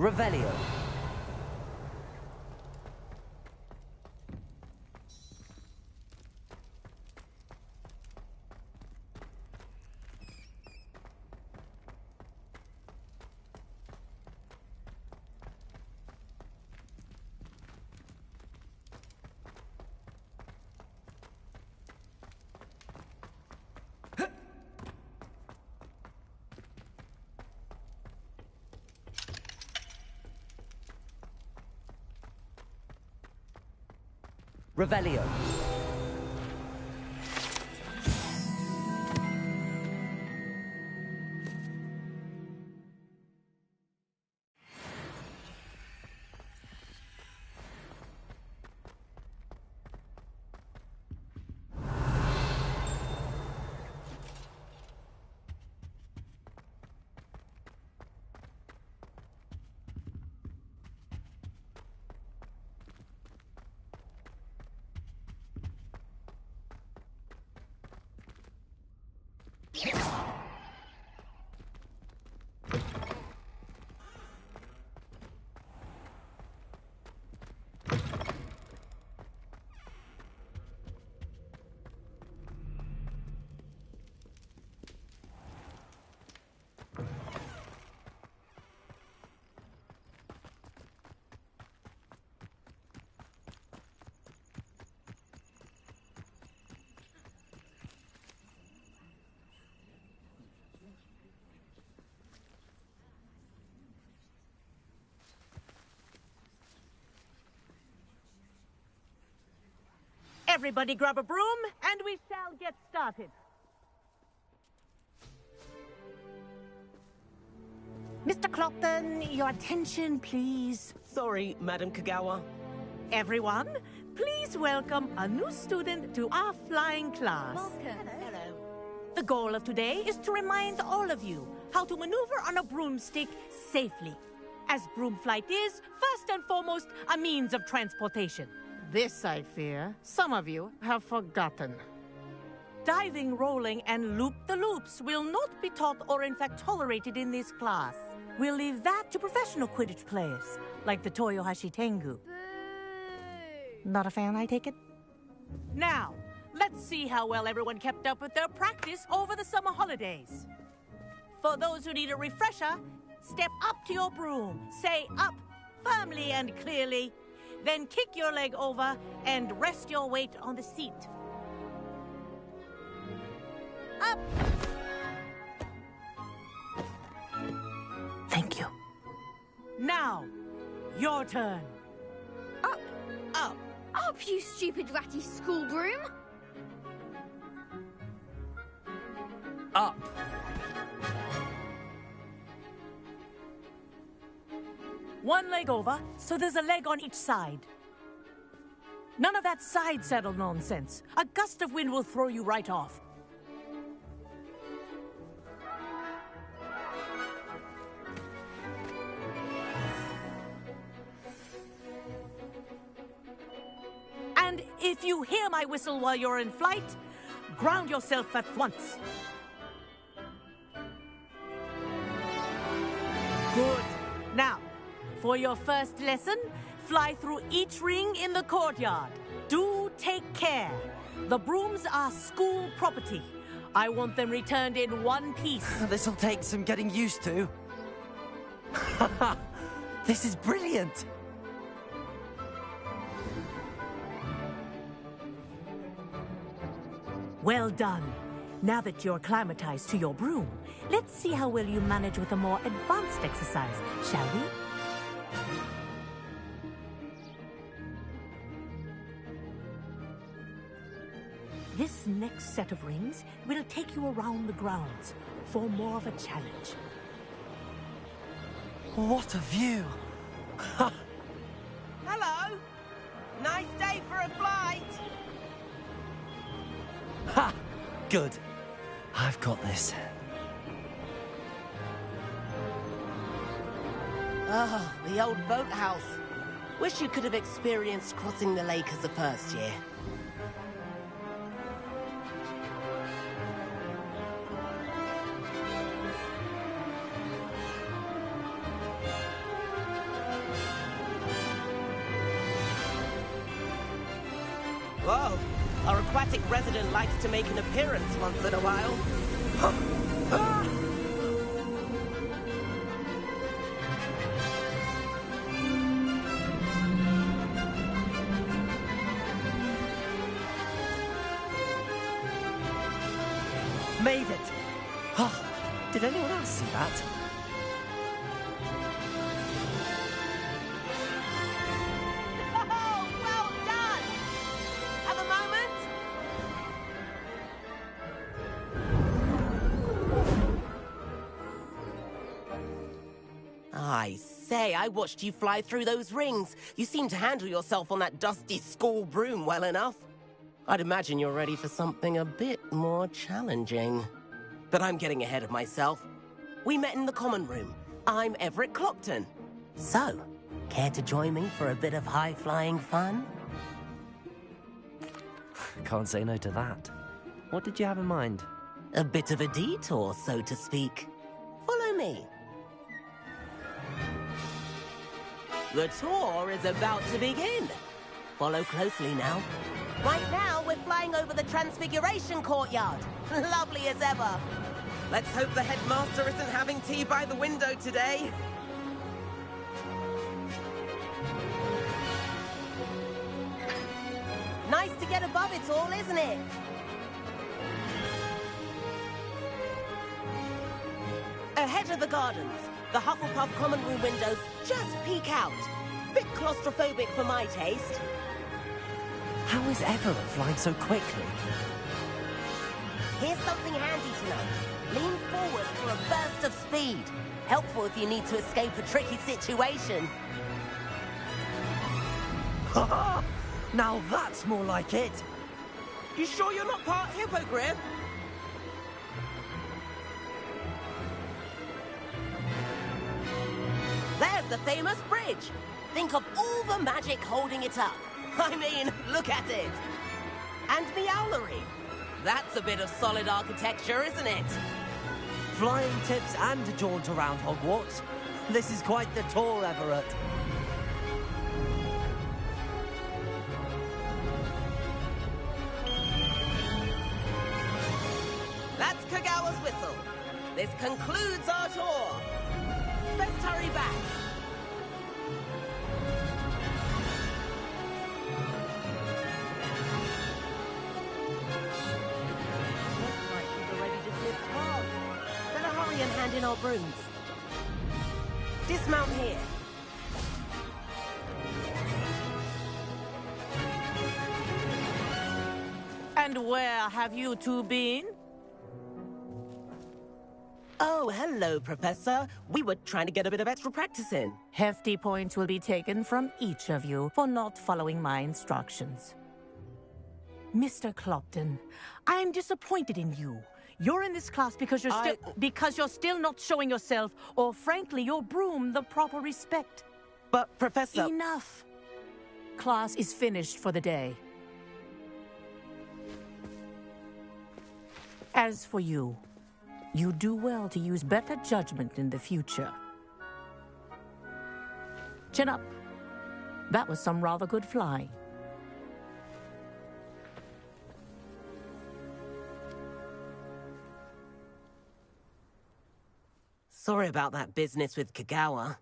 Revelio. Revelio. Everybody grab a broom, and we shall get started. Mr. Clopton, your attention, please. Sorry, Madam Kagawa. Everyone, please welcome a new student to our flying class. Welcome. Hello. The goal of today is to remind all of you how to maneuver on a broomstick safely, as broom flight is, first and foremost, a means of transportation. This, I fear, some of you have forgotten. Diving, rolling, and loop-the-loops will not be taught or in fact tolerated in this class. We'll leave that to professional Quidditch players, like the Toyohashi Tengu. Boo! Not a fan, I take it? Now, let's see how well everyone kept up with their practice over the summer holidays. For those who need a refresher, step up to your broom, say up firmly and clearly, then kick your leg over and rest your weight on the seat. Up! Thank you. Now, your turn. Up! Up! Up, you stupid ratty school broom! Up. One leg over, so there's a leg on each side. None of that side saddle nonsense. A gust of wind will throw you right off. And if you hear my whistle while you're in flight, ground yourself at once. Good. Now, for your first lesson, fly through each ring in the courtyard. Do take care. The brooms are school property. I want them returned in one piece. This'll take some getting used to. This is brilliant. Well done. Now that you're acclimatized to your broom, let's see how well you manage with a more advanced exercise, shall we? This next set of rings will take you around the grounds for more of a challenge. What a view. Hello! Nice day for a flight! Ha! Good. I've got this. Ah, the old boathouse. Wish you could have experienced crossing the lake as a first year. Whoa, our aquatic resident likes to make an appearance once in a while. Made it! Oh, did anyone else see that? Oh, well done! Have a moment? I say, I watched you fly through those rings. You seem to handle yourself on that dusty school broom well enough. I'd imagine you're ready for something a bit more challenging. But I'm getting ahead of myself. We met in the common room. I'm Everett Clopton. So, care to join me for a bit of high-flying fun? Can't say no to that. What did you have in mind? A bit of a detour, so to speak. Follow me. The tour is about to begin. Follow closely now. Right now, we're flying over the Transfiguration Courtyard. Lovely as ever. Let's hope the headmaster isn't having tea by the window today. Nice to get above it all, isn't it? Ahead of the gardens, the Hufflepuff common room windows just peek out. Bit claustrophobic for my taste. How is Everett flying so quickly? Here's something handy to know. Lean forward for a burst of speed. Helpful if you need to escape a tricky situation. Ha! Now that's more like it! You sure you're not part hippogriff? There's the famous bridge. Think of all the magic holding it up. I mean, look at it. And Meowlery. That's a bit of solid architecture, isn't it? Flying tips and a jaunt around Hogwarts. This is quite the tour, Everett. That's Kagawa's whistle. This concludes our tour. Let's hurry back. And hand in our brooms. Dismount here. And where have you two been? Oh, hello, Professor. We were trying to get a bit of extra practice in. Hefty points will be taken from each of you for not following my instructions. Mr. Clopton, I'm disappointed in you. You're in this class because you're still not showing yourself, or frankly, your broom, the proper respect. But, Professor... Enough. Class is finished for the day. As for you, you do well to use better judgment in the future. Chin up. That was some rather good flying. Sorry about that business with Kagawa,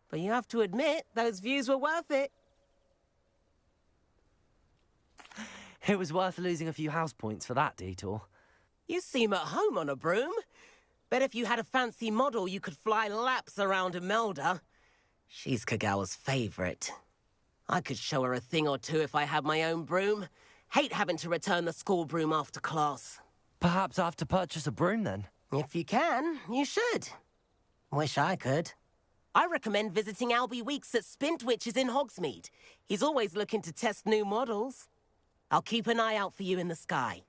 but you have to admit, those views were worth it. It was worth losing a few house points for that detour. You seem at home on a broom. Bet if you had a fancy model, you could fly laps around Imelda. She's Kagawa's favorite. I could show her a thing or two if I had my own broom. Hate having to return the school broom after class. Perhaps I have to purchase a broom then? If you can, you should. Wish I could. I recommend visiting Albie Weeks at Spintwitches in Hogsmeade. He's always looking to test new models. I'll keep an eye out for you in the sky.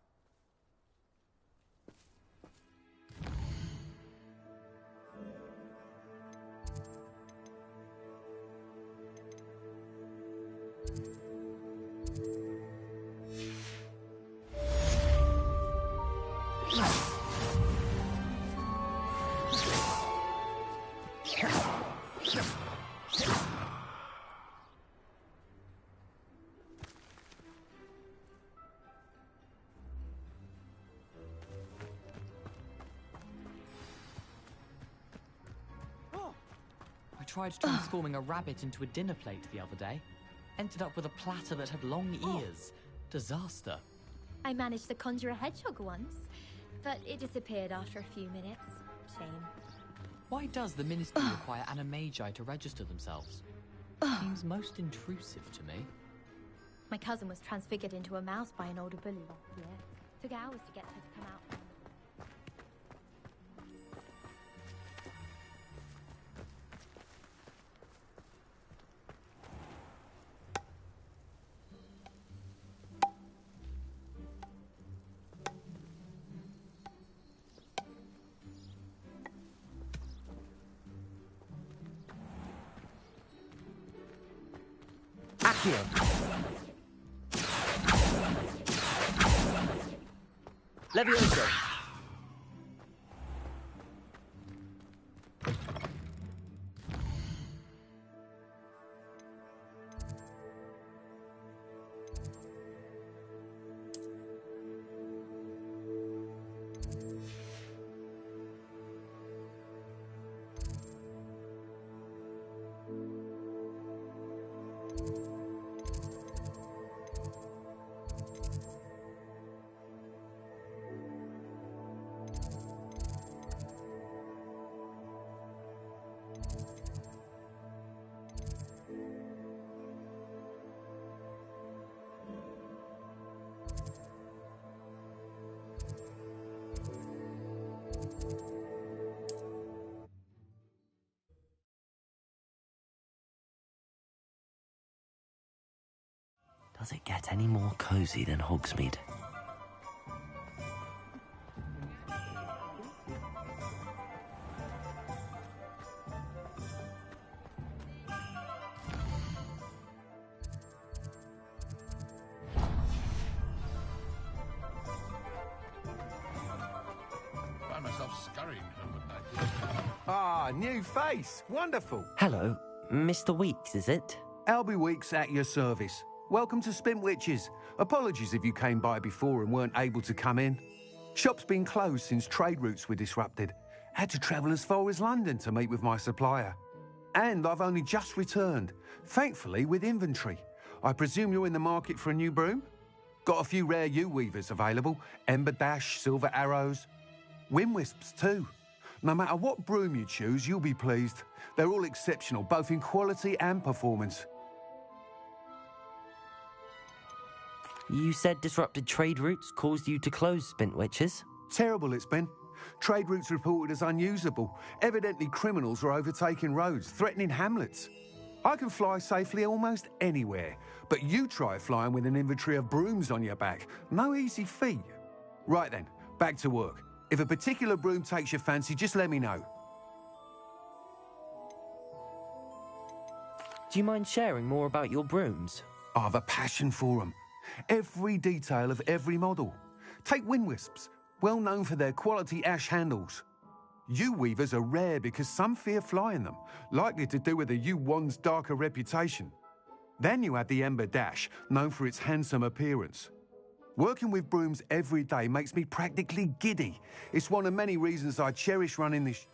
tried transforming a rabbit into a dinner plate the other day. Ended up with a platter that had long ears. Disaster. I managed to conjure a hedgehog once, but it disappeared after a few minutes. Shame. Why does the Ministry require Animagi to register themselves? Seems most intrusive to me. My cousin was transfigured into a mouse by an older bully last year. Took hours to get her to come out. Accio. Levioso. Does it get any more cozy than Hogsmeade? Find myself scurrying home at night. Ah, new face. Wonderful. Hello, Mr. Weeks, is it? Albie Weeks at your service. Welcome to Spintwitches. Apologies if you came by before and weren't able to come in. Shop's been closed since trade routes were disrupted. Had to travel as far as London to meet with my supplier. And I've only just returned, thankfully with inventory. I presume you're in the market for a new broom? Got a few rare yew-weavers available. Ember Dash, Silver Arrows. Wind-wisps too. No matter what broom you choose, you'll be pleased. They're all exceptional, both in quality and performance. You said disrupted trade routes caused you to close Spintwitches? Terrible it's been. Trade routes reported as unusable. Evidently criminals are overtaking roads, threatening hamlets. I can fly safely almost anywhere, but you try flying with an inventory of brooms on your back. No easy feat. Right then, back to work. If a particular broom takes your fancy, just let me know. Do you mind sharing more about your brooms? I've a passion for them. Every detail of every model. Take Wind-wisps, well known for their quality ash handles. Yew-weavers are rare because some fear flying them, likely to do with the yew-wand's darker reputation. Then you have the Ember Dash, known for its handsome appearance. Working with brooms every day makes me practically giddy. It's one of many reasons I cherish running this.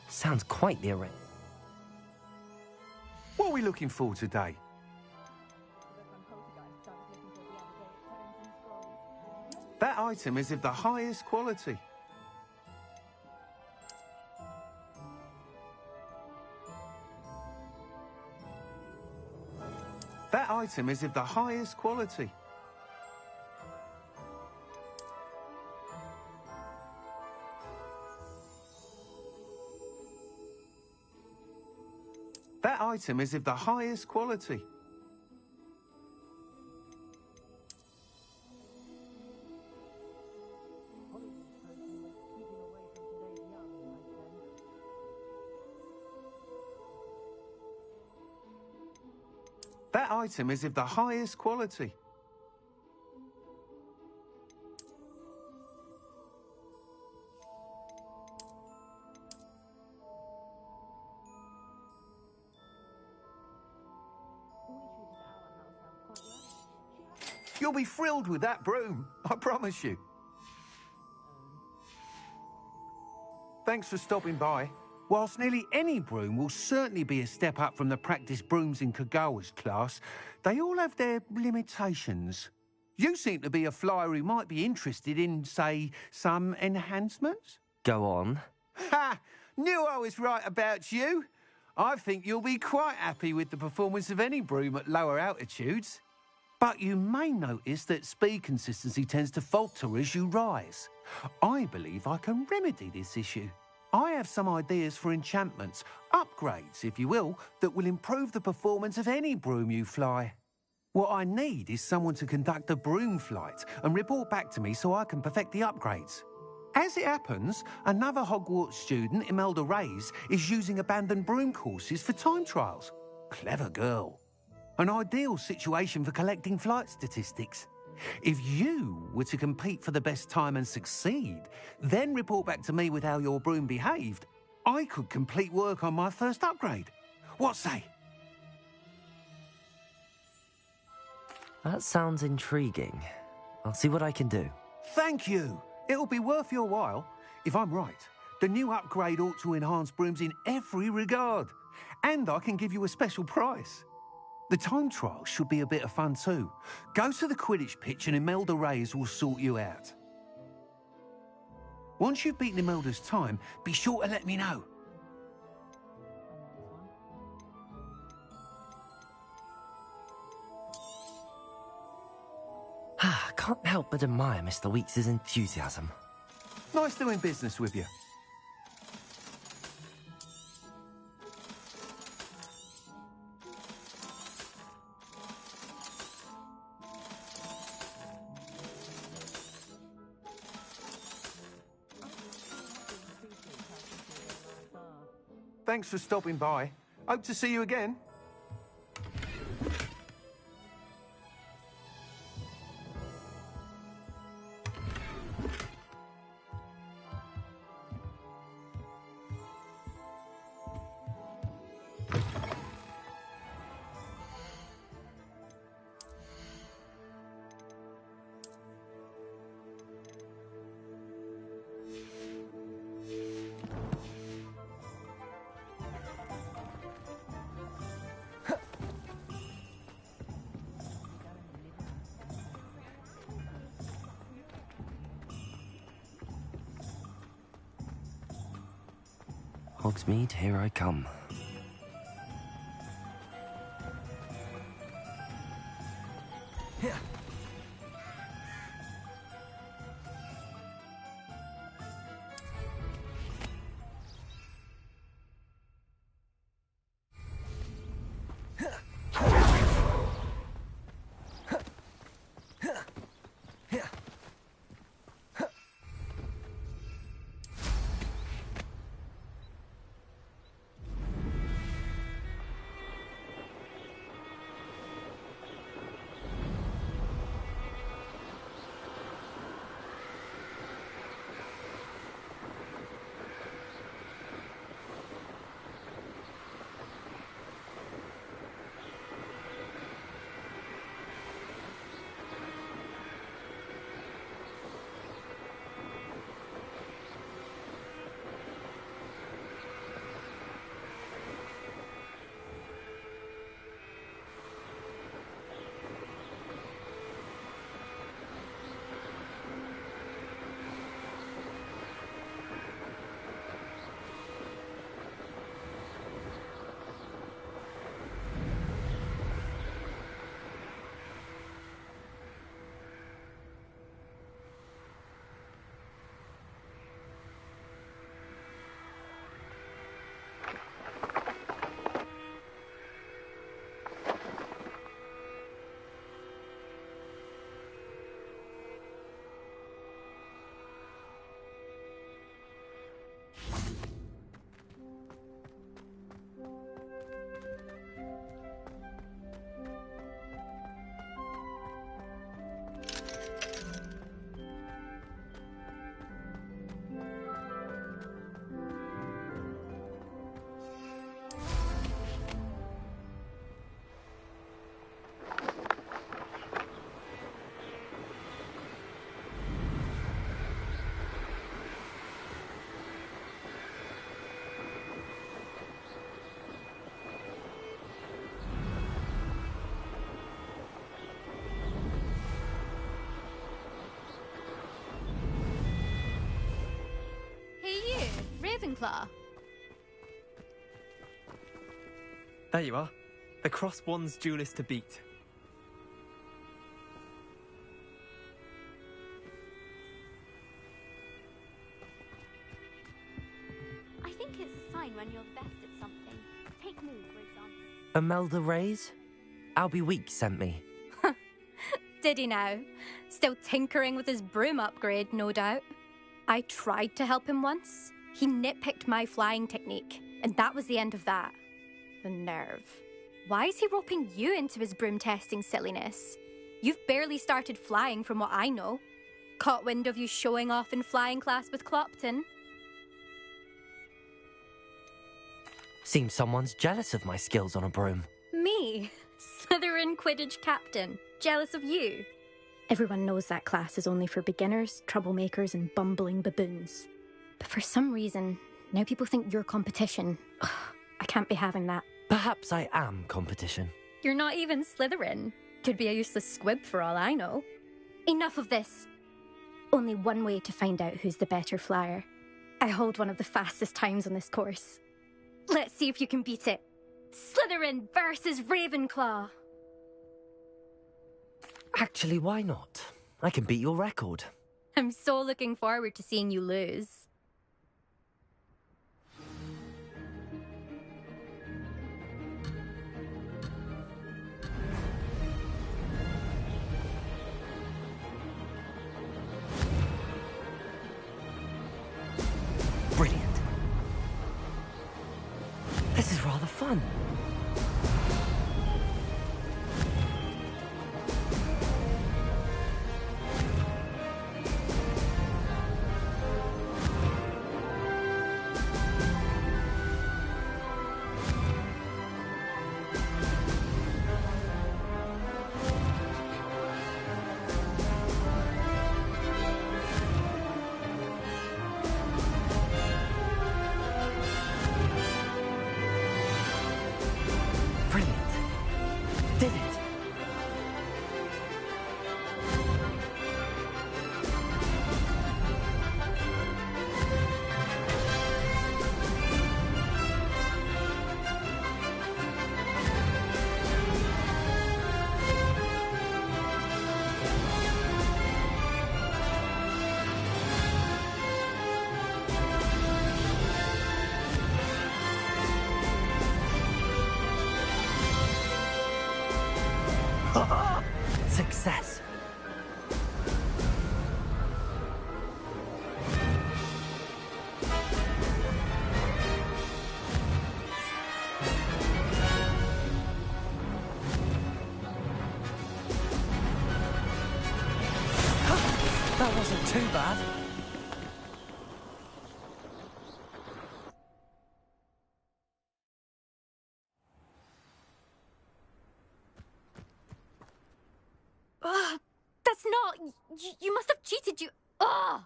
Sounds quite the array. What are we looking for today? That item is of the highest quality. That item is of the highest quality. That item is of the highest quality. That item is of the highest quality. You'll be thrilled with that broom, I promise you. Thanks for stopping by. Whilst nearly any broom will certainly be a step up from the practice brooms in Kagawa's class, they all have their limitations. You seem to be a flyer who might be interested in, say, some enhancements? Go on. Ha! Knew I was right about you. I think you'll be quite happy with the performance of any broom at lower altitudes. But you may notice that speed consistency tends to falter as you rise. I believe I can remedy this issue. I have some ideas for enchantments, upgrades, if you will, that will improve the performance of any broom you fly. What I need is someone to conduct a broom flight and report back to me so I can perfect the upgrades. As it happens, another Hogwarts student, Imelda Reyes, is using abandoned broom courses for time trials. Clever girl. An ideal situation for collecting flight statistics. If you were to compete for the best time and succeed, then report back to me with how your broom behaved, I could complete work on my first upgrade. What say? That sounds intriguing. I'll see what I can do. Thank you. It'll be worth your while. If I'm right, the new upgrade ought to enhance brooms in every regard. And I can give you a special price. The time trial should be a bit of fun too. Go to the Quidditch pitch and Imelda Reyes will sort you out. Once you've beaten Imelda's time, be sure to let me know. Can't help but admire Mr. Weeks' enthusiasm. Nice doing business with you. Thanks for stopping by. Hope to see you again. Hogsmeade, here I come. Ravenclaw. There you are. The Crossed Wands duelist to beat. I think it's a sign when you're the best at something. Take me, for example. Imelda Reyes? Albie Weeks sent me. Did he now? Still tinkering with his broom upgrade, no doubt. I tried to help him once. He nitpicked my flying technique, and that was the end of that. The nerve. Why is he roping you into his broom testing silliness? You've barely started flying from what I know. Caught wind of you showing off in flying class with Clopton. Seems someone's jealous of my skills on a broom. Me? Slytherin Quidditch captain. Jealous of you? Everyone knows that class is only for beginners, troublemakers, and bumbling baboons. But for some reason, now people think you're competition. Ugh, I can't be having that. Perhaps I am competition. You're not even Slytherin. Could be a useless squib for all I know. Enough of this. Only one way to find out who's the better flyer. I hold one of the fastest times on this course. Let's see if you can beat it. Slytherin versus Ravenclaw. Actually, why not? I can beat your record. I'm so looking forward to seeing you lose. Brilliant. This is rather fun. Did it! Success. That wasn't too bad. That's not... You must have cheated, you... Ugh!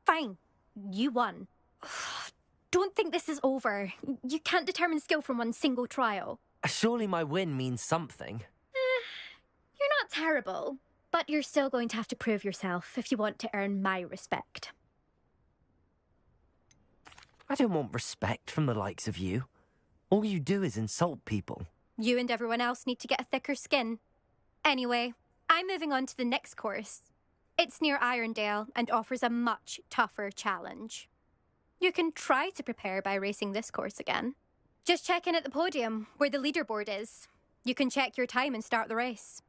Fine. You won. Don't think this is over. You can't determine skill from one single trial. Surely my win means something. You're not terrible, but you're still going to have to prove yourself if you want to earn my respect. I don't want respect from the likes of you. All you do is insult people. You and everyone else need to get a thicker skin. Anyway, I'm moving on to the next course. It's near Irondale and offers a much tougher challenge. You can try to prepare by racing this course again. Just check in at the podium, where the leaderboard is. You can check your time and start the race.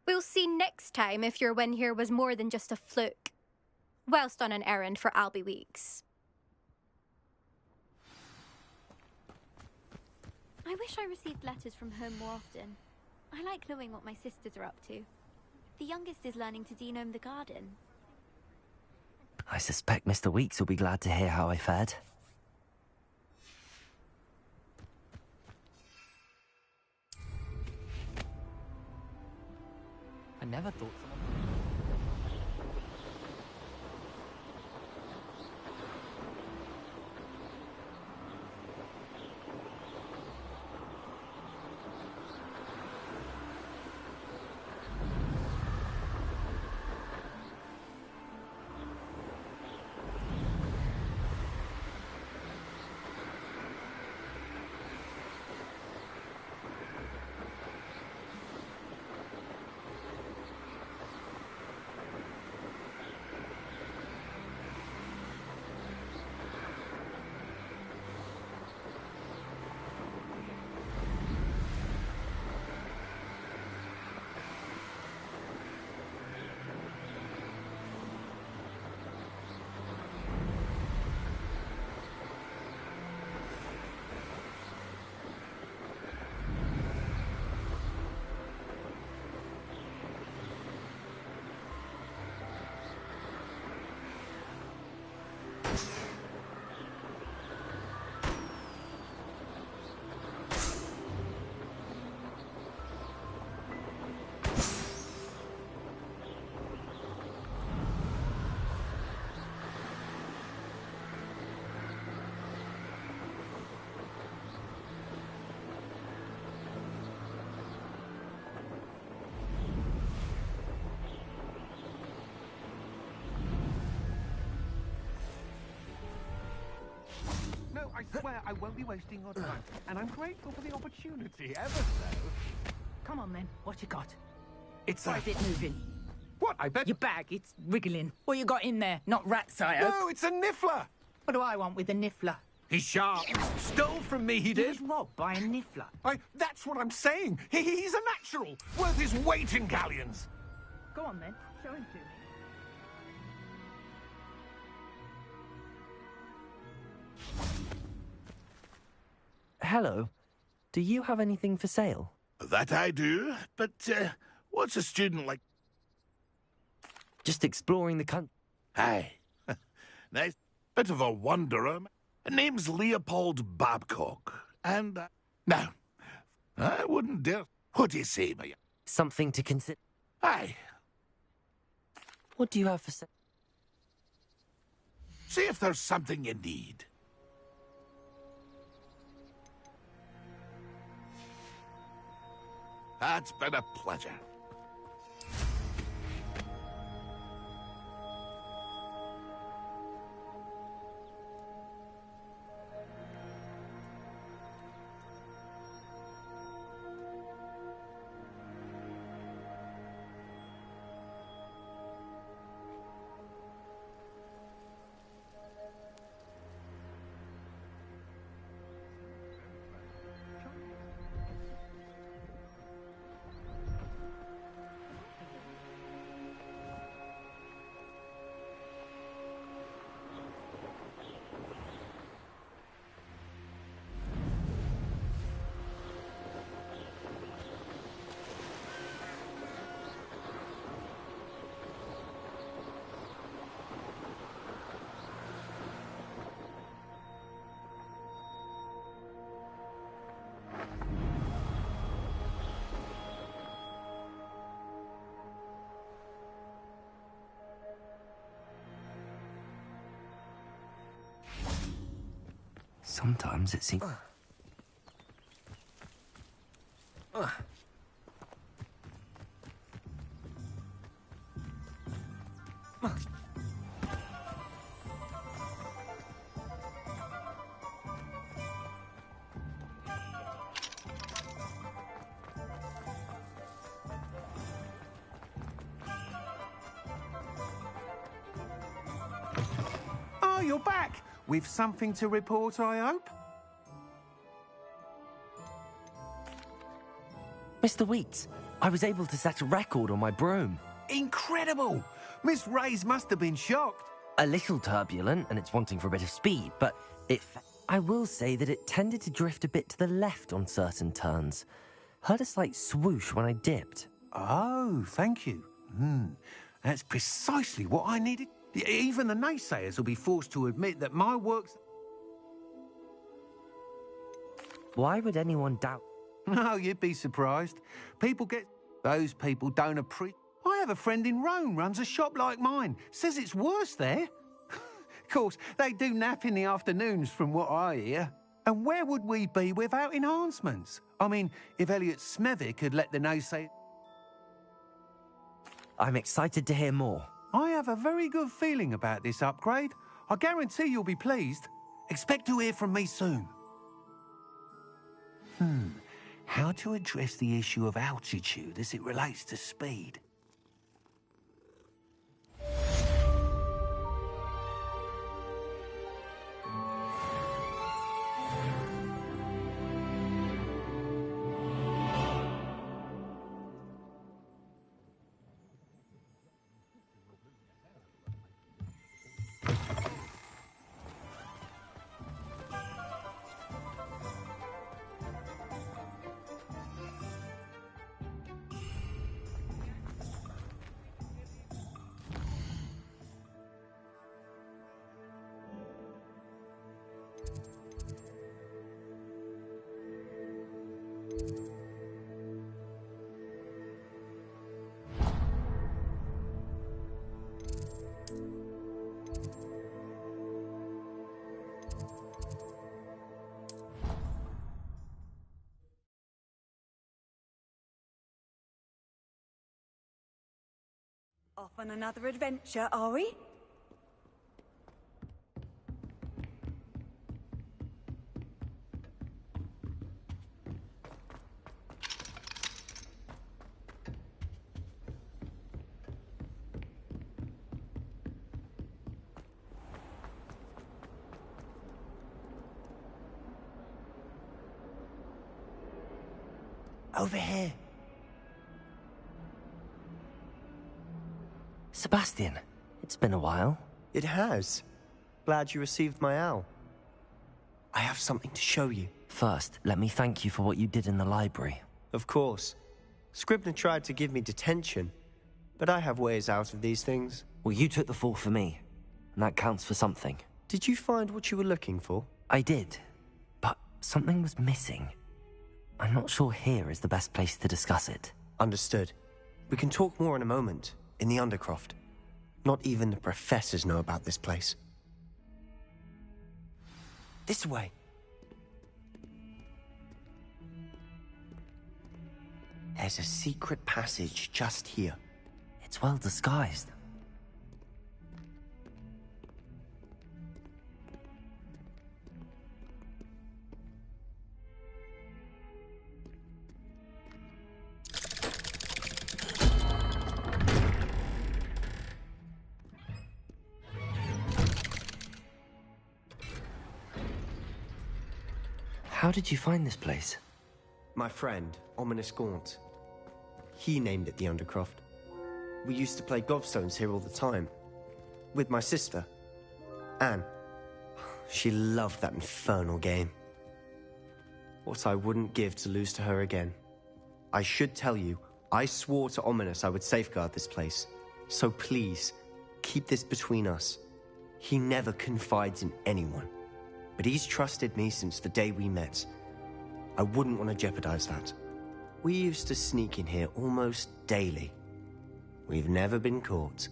We'll see next time if your win here was more than just a fluke. Whilst on an errand for Albie Weeks. I wish I received letters from home more often. I like knowing what my sisters are up to. The youngest is learning to denome the garden. I suspect Mr. Weeks will be glad to hear how I fared. I never thought someone... Well, I won't be wasting your time, and I'm grateful for the opportunity, ever so. Come on, then. What you got? It's Why is it moving? What, I bet? Your bag, it's wriggling. What you got in there? Not rats, I hope. No, it's a niffler! What do I want with a niffler? He's sharp. Stole from me, he He did. was robbed by a niffler. That's what I'm saying. He's a natural, worth his weight in galleons. Go on, then. Show him to me. Hello. Do you have anything for sale? That I do, but what's a student like? Just exploring the country. Aye. Nice. Bit of a wanderer. Name's Leopold Babcock. And, no, I wouldn't dare. What do you say, my... Something to consider. Aye. What do you have for sale? See if there's something you need. That's been a pleasure. Sometimes it seems... Oh, you're back. With something to report, I hope? Mr. Weeks, I was able to set a record on my broom. Incredible! Miss Reyes must have been shocked. A little turbulent, and it's wanting for a bit of speed, but I will say that it tended to drift a bit to the left on certain turns. Heard a slight swoosh when I dipped. Oh, thank you. That's precisely what I needed. Even the naysayers will be forced to admit that my work's... Why would anyone doubt... No, you'd be surprised. People get... Those people don't appreciate... I have a friend in Rome runs a shop like mine. Says it's worse there. Of course, they do nap in the afternoons from what I hear. And where would we be without enhancements? I mean, if Elliot Smethwick had let the naysayers... I'm excited to hear more. I have a very good feeling about this upgrade. I guarantee you'll be pleased. Expect to hear from me soon. How to address the issue of altitude as it relates to speed? Off on another adventure, are we? Over here. Sebastian, it's been a while. It has. Glad you received my owl. I have something to show you. First, let me thank you for what you did in the library. Of course. Scribner tried to give me detention, but I have ways out of these things. Well, you took the fall for me, and that counts for something. Did you find what you were looking for? I did, but something was missing. I'm not sure here is the best place to discuss it. Understood. We can talk more in a moment, in the Undercroft. Not even the professors know about this place. This way. There's a secret passage just here. It's well disguised. How did you find this place? My friend, Ominous Gaunt. He named it the Undercroft. We used to play gobstones here all the time. With my sister, Anne. She loved that infernal game. What I wouldn't give to lose to her again. I should tell you, I swore to Ominous I would safeguard this place. So please, keep this between us. He never confides in anyone. But he's trusted me since the day we met. I wouldn't want to jeopardize that. We used to sneak in here almost daily. We've never been caught.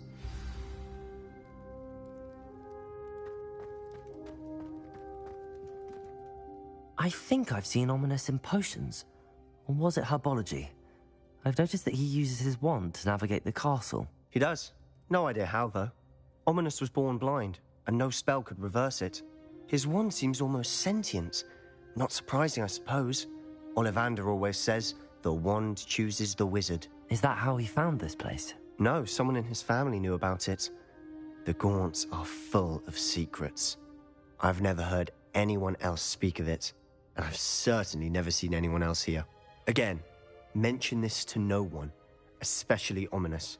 I think I've seen Ominous in potions. Or was it herbology? I've noticed that he uses his wand to navigate the castle. He does. No idea how, though. Ominous was born blind, and no spell could reverse it. His wand seems almost sentient. Not surprising, I suppose. Ollivander always says, the wand chooses the wizard. Is that how he found this place? No, someone in his family knew about it. The Gaunts are full of secrets. I've never heard anyone else speak of it, and I've certainly never seen anyone else here. Again, mention this to no one, especially Ominous.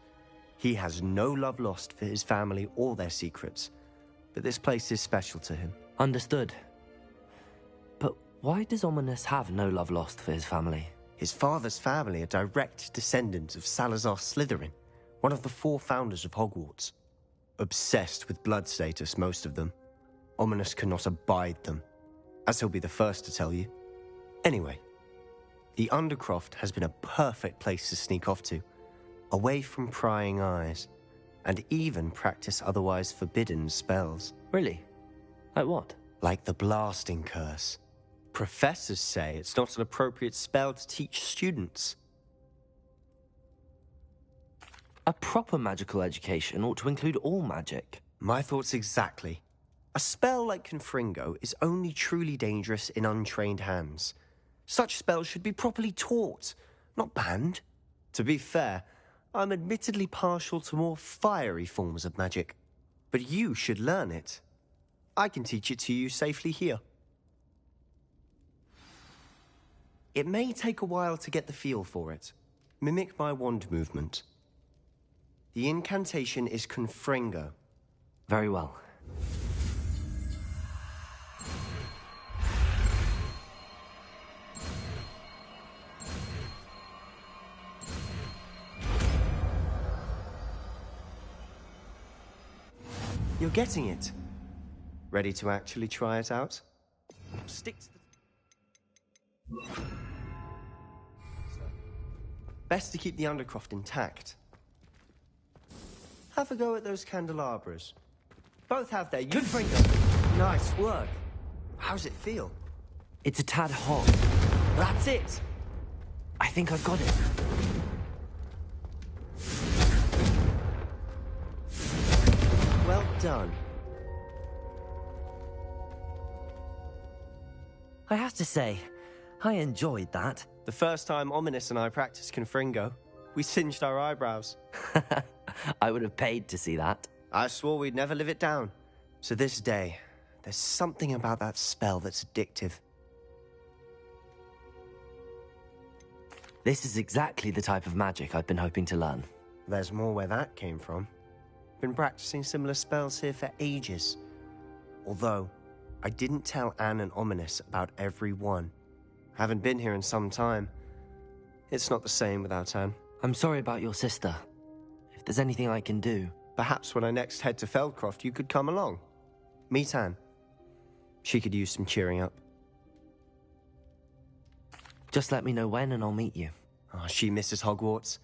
He has no love lost for his family or their secrets, but this place is special to him. Understood. But why does Ominous have no love lost for his family? His father's family are direct descendants of Salazar Slytherin, one of the 4 founders of Hogwarts. Obsessed with blood status, most of them. Ominous cannot abide them, as he'll be the first to tell you. Anyway, the Undercroft has been a perfect place to sneak off to, away from prying eyes, and even practice otherwise forbidden spells. Really? Like what? Like the Blasting Curse. Professors say it's not an appropriate spell to teach students. A proper magical education ought to include all magic. My thoughts exactly. A spell like Confringo is only truly dangerous in untrained hands. Such spells should be properly taught, not banned. To be fair, I'm admittedly partial to more fiery forms of magic. But you should learn it. I can teach it to you safely here. It may take a while to get the feel for it. Mimic my wand movement. The incantation is Confringo. Very well. You're getting it. Ready to actually try it out? Stick to the... Best to keep the Undercroft intact. Have a go at those candelabras. Both have their... Confringo! Nice work. How's it feel? It's a tad hot. That's it! I think I've got it. Well done. I have to say, I enjoyed that. The first time Ominous and I practiced Confringo, we singed our eyebrows. I would have paid to see that. I swore we'd never live it down. To this day, there's something about that spell that's addictive. This is exactly the type of magic I've been hoping to learn. There's more where that came from. Been practicing similar spells here for ages. Although, I didn't tell Anne and Ominous about every one. Haven't been here in some time. It's not the same without Anne. I'm sorry about your sister. If there's anything I can do... Perhaps when I next head to Feldcroft, you could come along. Meet Anne. She could use some cheering up. Just let me know when and I'll meet you. Oh, she misses Hogwarts.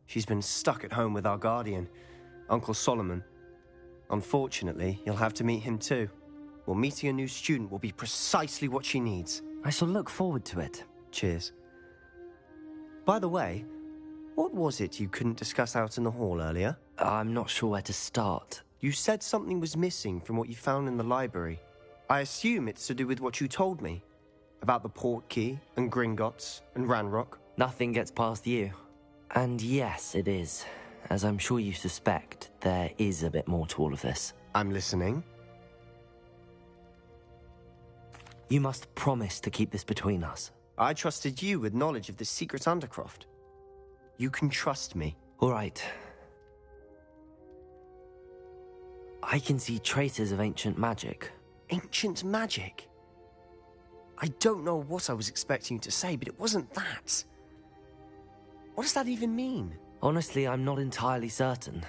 She's been stuck at home with our guardian, Uncle Solomon. Unfortunately, you'll have to meet him too. Well, meeting a new student will be precisely what she needs. I shall look forward to it. Cheers. By the way, what was it you couldn't discuss out in the hall earlier? I'm not sure where to start. You said something was missing from what you found in the library. I assume it's to do with what you told me. About the Portkey, and Gringotts, and Ranrock. Nothing gets past you. And yes, it is. As I'm sure you suspect, there is a bit more to all of this. I'm listening. You must promise to keep this between us. I trusted you with knowledge of the secret Undercroft. You can trust me. All right. I can see traces of ancient magic. Ancient magic? I don't know what I was expecting you to say, but it wasn't that. What does that even mean? Honestly, I'm not entirely certain.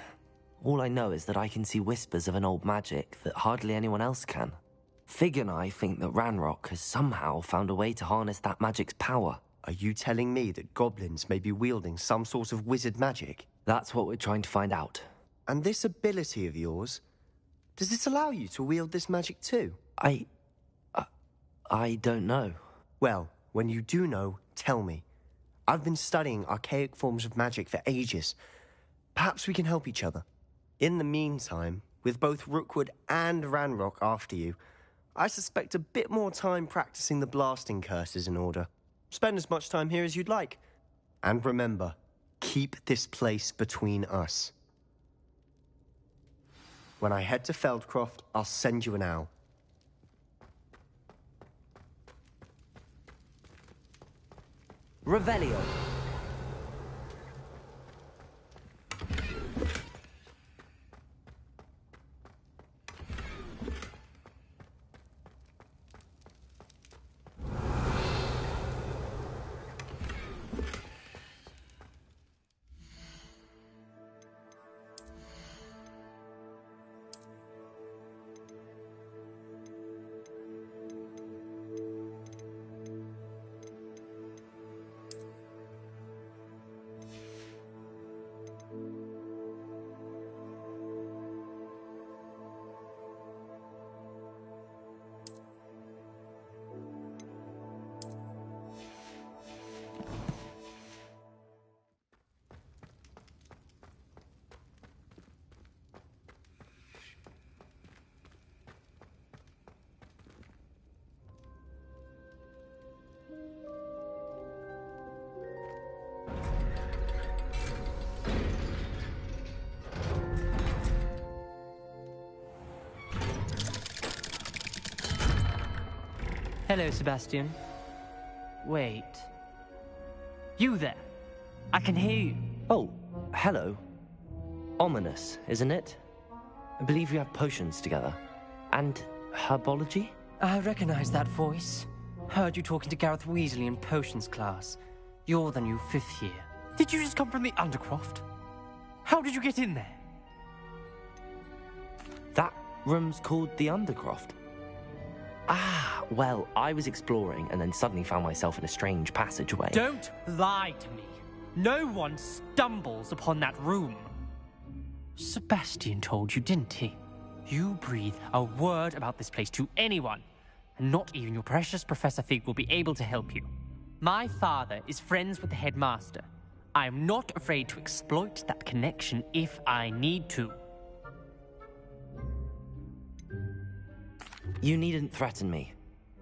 All I know is that I can see whispers of an old magic that hardly anyone else can. Fig and I think that Ranrock has somehow found a way to harness that magic's power. Are you telling me that goblins may be wielding some sort of wizard magic? That's what we're trying to find out. And this ability of yours, does it allow you to wield this magic too? I don't know. Well, when you do know, tell me. I've been studying archaic forms of magic for ages. Perhaps we can help each other. In the meantime, with both Rookwood and Ranrock after you, I suspect a bit more time practicing the blasting curse is in order. Spend as much time here as you'd like. And remember, keep this place between us. When I head to Feldcroft, I'll send you an owl. Revelio. Hello, Sebastian. Wait. You there? I can hear you. Oh, hello. Ominous, isn't it? I believe you have potions together. And herbology? I recognize that voice. Heard you talking to Gareth Weasley in potions class. You're the new 5th year. Did you just come from the Undercroft? How did you get in there? That room's called the Undercroft. Ah, well, I was exploring and then suddenly found myself in a strange passageway. Don't lie to me. No one stumbles upon that room. Sebastian told you, didn't he? You breathe a word about this place to anyone, and not even your precious Professor Fig will be able to help you. My father is friends with the headmaster. I am not afraid to exploit that connection if I need to. You needn't threaten me.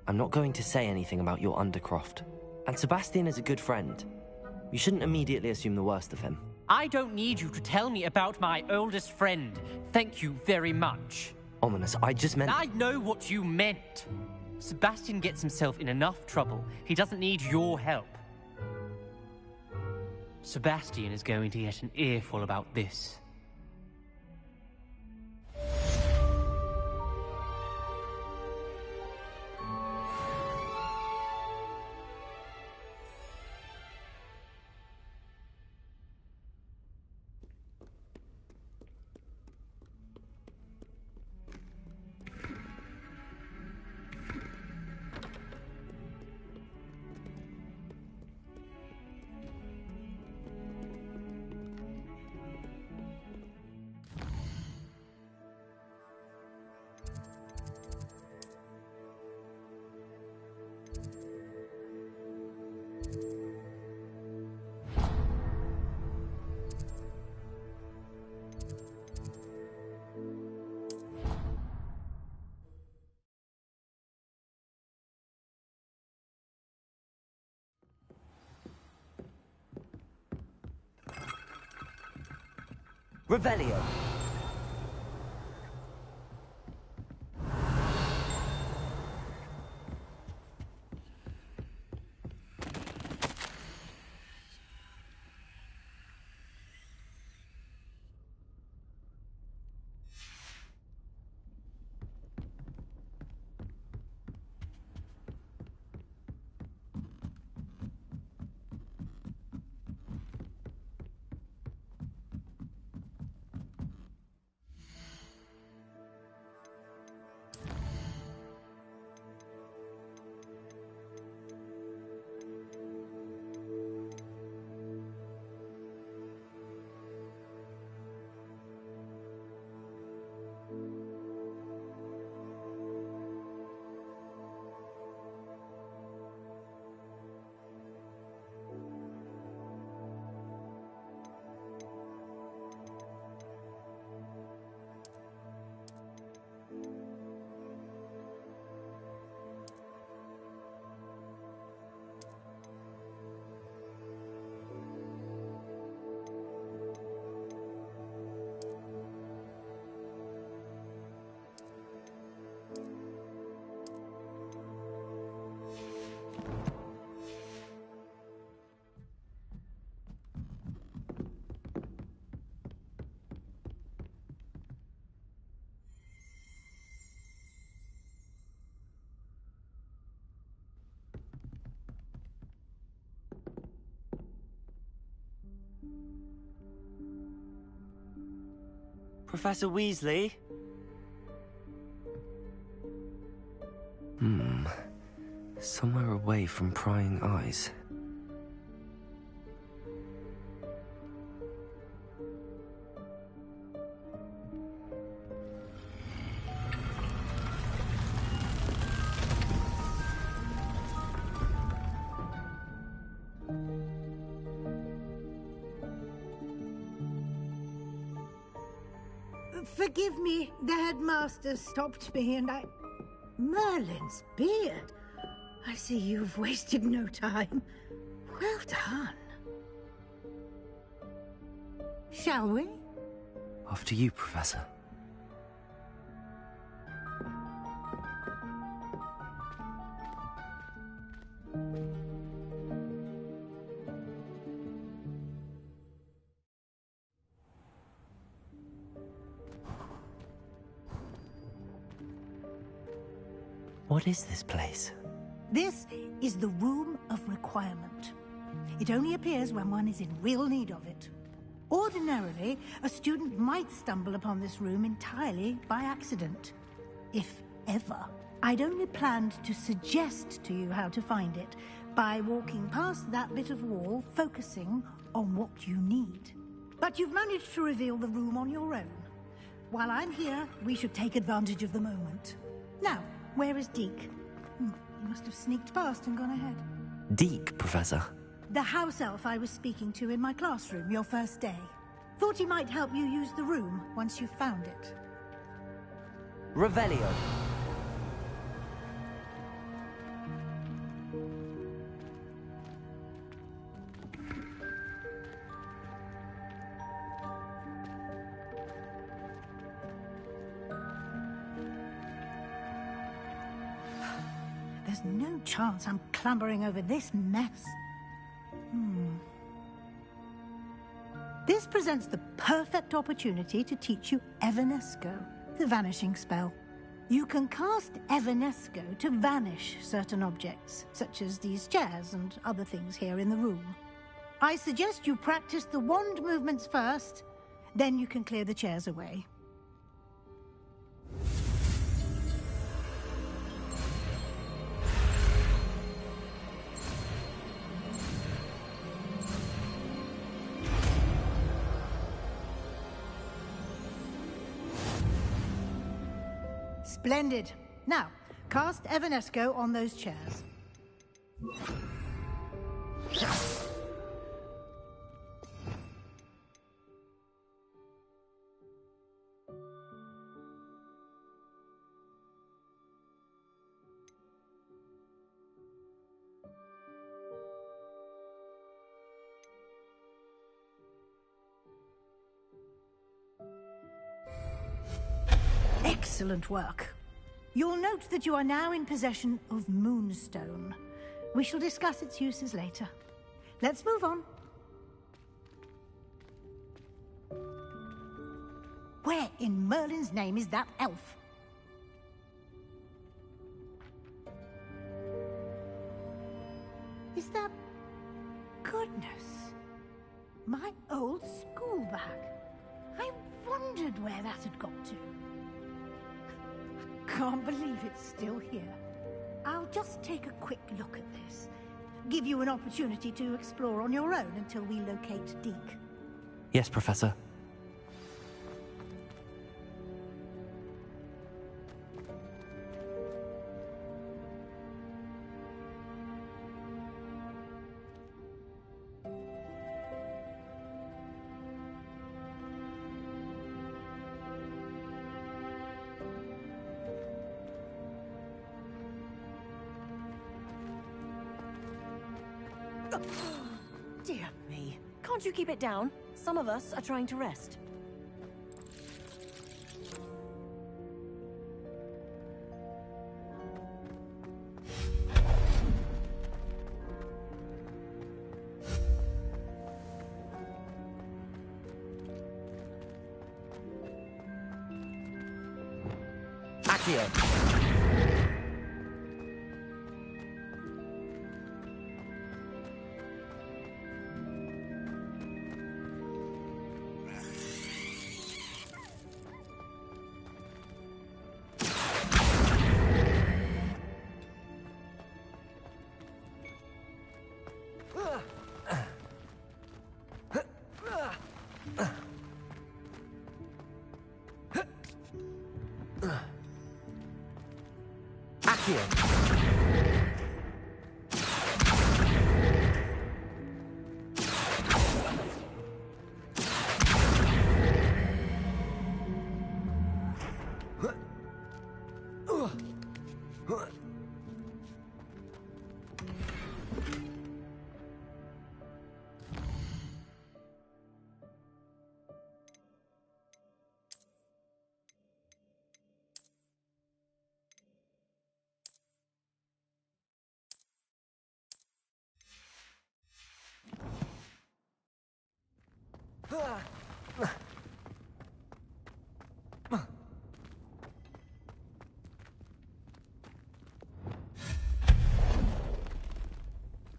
I'm not going to say anything about your Undercroft. And Sebastian is a good friend. You shouldn't immediately assume the worst of him. I don't need you to tell me about my oldest friend. Thank you very much. Ominous, I just meant... I know what you meant. Sebastian gets himself in enough trouble. He doesn't need your help. Sebastian is going to get an earful about this. Revelio. Professor Weasley? Somewhere away from prying eyes. Forgive me, the headmaster stopped me and I... Merlin's beard. I see you've wasted no time. Well done. Shall we? After you, Professor. What is this place? This is the Room of Requirement. It only appears when one is in real need of it. Ordinarily, a student might stumble upon this room entirely by accident. If ever. I'd only planned to suggest to you how to find it by walking past that bit of wall, focusing on what you need. But you've managed to reveal the room on your own. While I'm here, we should take advantage of the moment. Now, where is Deke? He must have sneaked past and gone ahead. Deke, Professor. The house elf I was speaking to in my classroom your first day. Thought he might help you use the room once you found it. Revelio. There's no chance I'm clambering over this mess. This presents the perfect opportunity to teach you Evanesco, the vanishing spell. You can cast Evanesco to vanish certain objects, such as these chairs and other things here in the room. I suggest you practice the wand movements first, then you can clear the chairs away. Splendid. Now, cast Evanesco on those chairs. Excellent work. You'll note that you are now in possession of Moonstone. We shall discuss its uses later. Let's move on. Where in Merlin's name is that elf? Is that... Goodness. My old school bag. I wondered where that had got to. Can't believe it's still here. I'll just take a quick look at this. Give you an opportunity to explore on your own until we locate Deke. Yes, Professor. Dear me. Can't you keep it down? Some of us are trying to rest. Accio.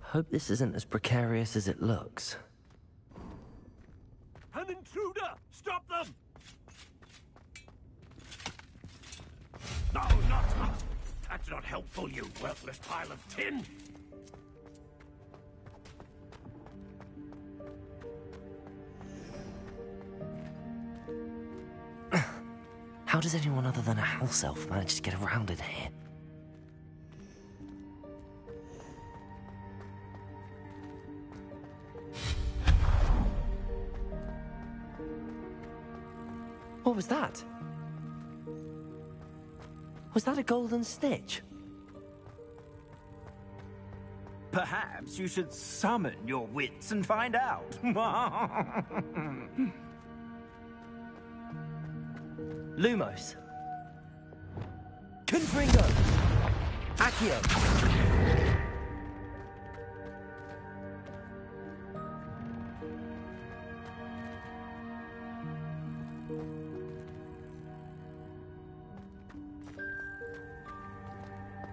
Hope this isn't as precarious as it looks. An intruder! Stop them! No, not that! That's not helpful, you worthless pile of tin! How does anyone other than a house elf manage to get around in here? What was that? Was that a golden snitch? Perhaps you should summon your wits and find out. Lumos. Confringo. Accio.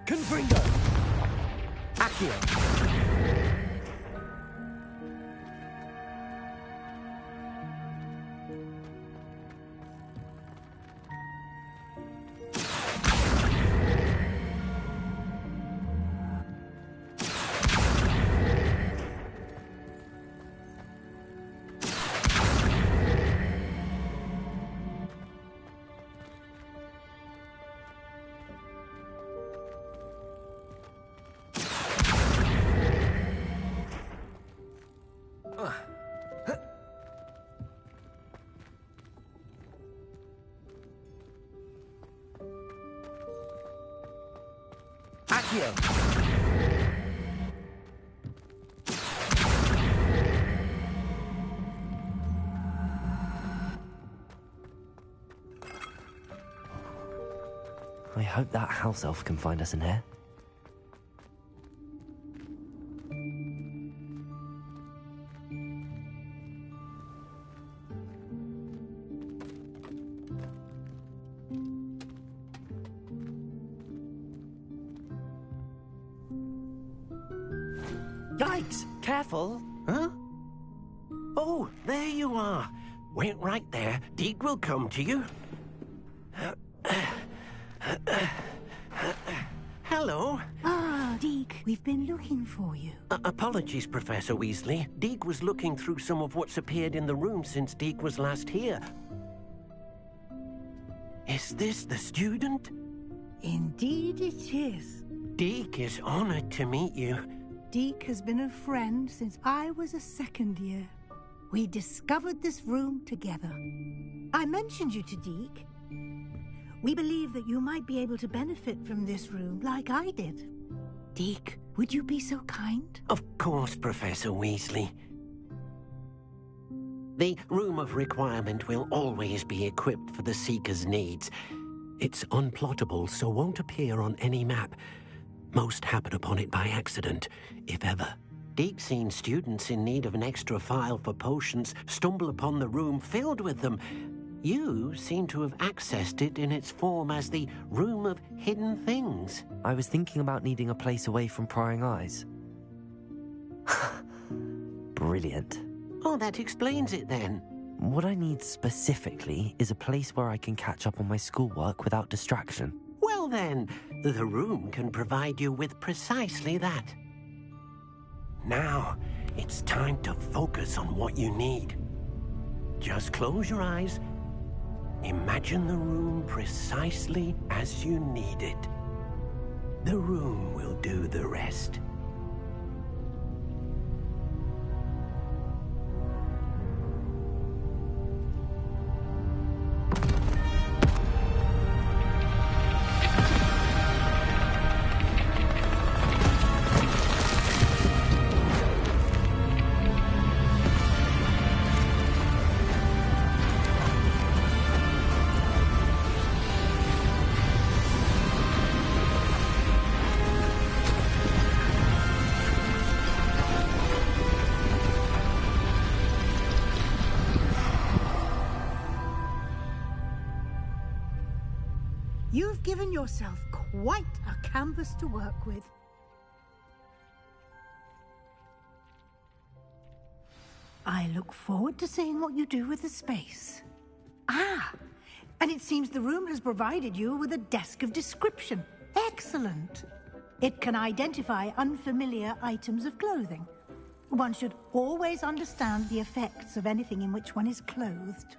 Confringo! Accio! Accio! I hope that house elf can find us in here. Yikes! Careful! Huh? Oh, there you are. Wait right there. Deek will come to you. Hello. Ah, Deek, we've been looking for you. Apologies, Professor Weasley. Deek was looking through some of what's appeared in the room since Deek was last here. Is this the student? Indeed it is. Deek is honored to meet you. Deek has been a friend since I was a second year. We discovered this room together. I mentioned you to Deek. We believe that you might be able to benefit from this room like I did. Deek, would you be so kind? Of course, Professor Weasley. The Room of Requirement will always be equipped for the Seeker's needs. It's unplottable, so won't appear on any map. Most happen upon it by accident, if ever. Deek's seen students in need of an extra file for potions stumble upon the room filled with them. You seem to have accessed it in its form as the Room of Hidden Things. I was thinking about needing a place away from prying eyes. Brilliant. Oh, that explains it then. What I need specifically is a place where I can catch up on my schoolwork without distraction. Well then, the room can provide you with precisely that. Now, it's time to focus on what you need. Just close your eyes. Imagine the room precisely as you need it. The room will do the rest. You've given yourself quite a canvas to work with. I look forward to seeing what you do with the space. Ah, and it seems the room has provided you with a desk of description. Excellent. It can identify unfamiliar items of clothing. One should always understand the effects of anything in which one is clothed.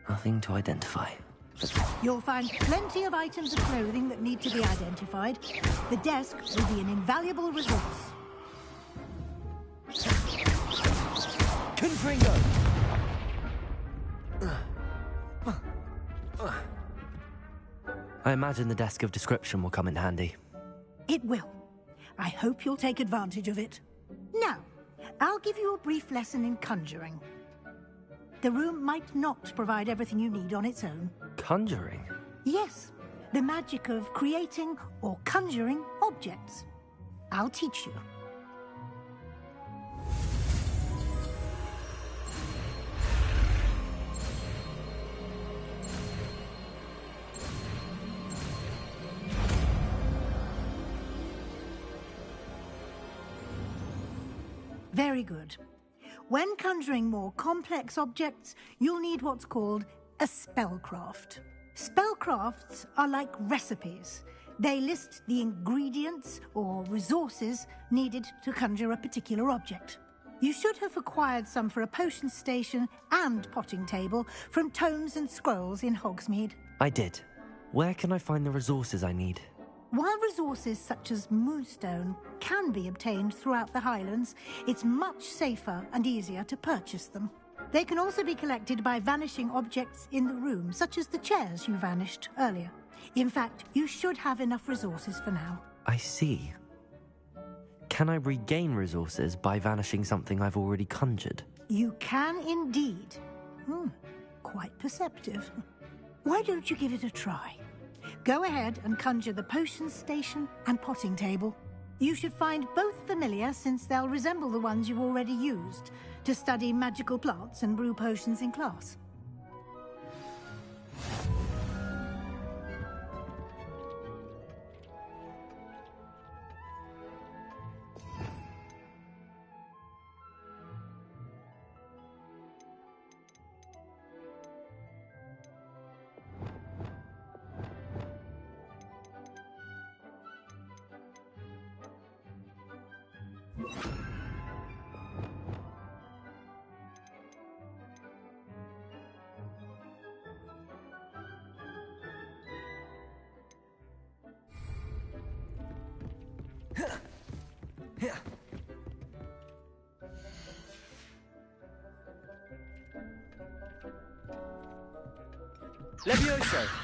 Nothing to identify. You'll find plenty of items of clothing that need to be identified. The desk will be an invaluable resource. Confringo! I imagine the desk of description will come in handy. It will. I hope you'll take advantage of it. Now, I'll give you a brief lesson in conjuring. The room might not provide everything you need on its own. Conjuring? Yes, the magic of creating or conjuring objects. I'll teach you. Very good. When conjuring more complex objects, you'll need what's called a spellcraft. Spellcrafts are like recipes. They list the ingredients or resources needed to conjure a particular object. You should have acquired some for a potion station and potting table from tomes and scrolls in Hogsmeade. I did. Where can I find the resources I need? While resources such as moonstone can be obtained throughout the Highlands, it's much safer and easier to purchase them. They can also be collected by vanishing objects in the room, such as the chairs you vanished earlier. In fact, you should have enough resources for now. I see. Can I regain resources by vanishing something I've already conjured? You can indeed. Quite perceptive. Why don't you give it a try? Go ahead and conjure the potion station and potting table. You should find both familiar, since they'll resemble the ones you've already used to study magical plants and brew potions in class. Levioso!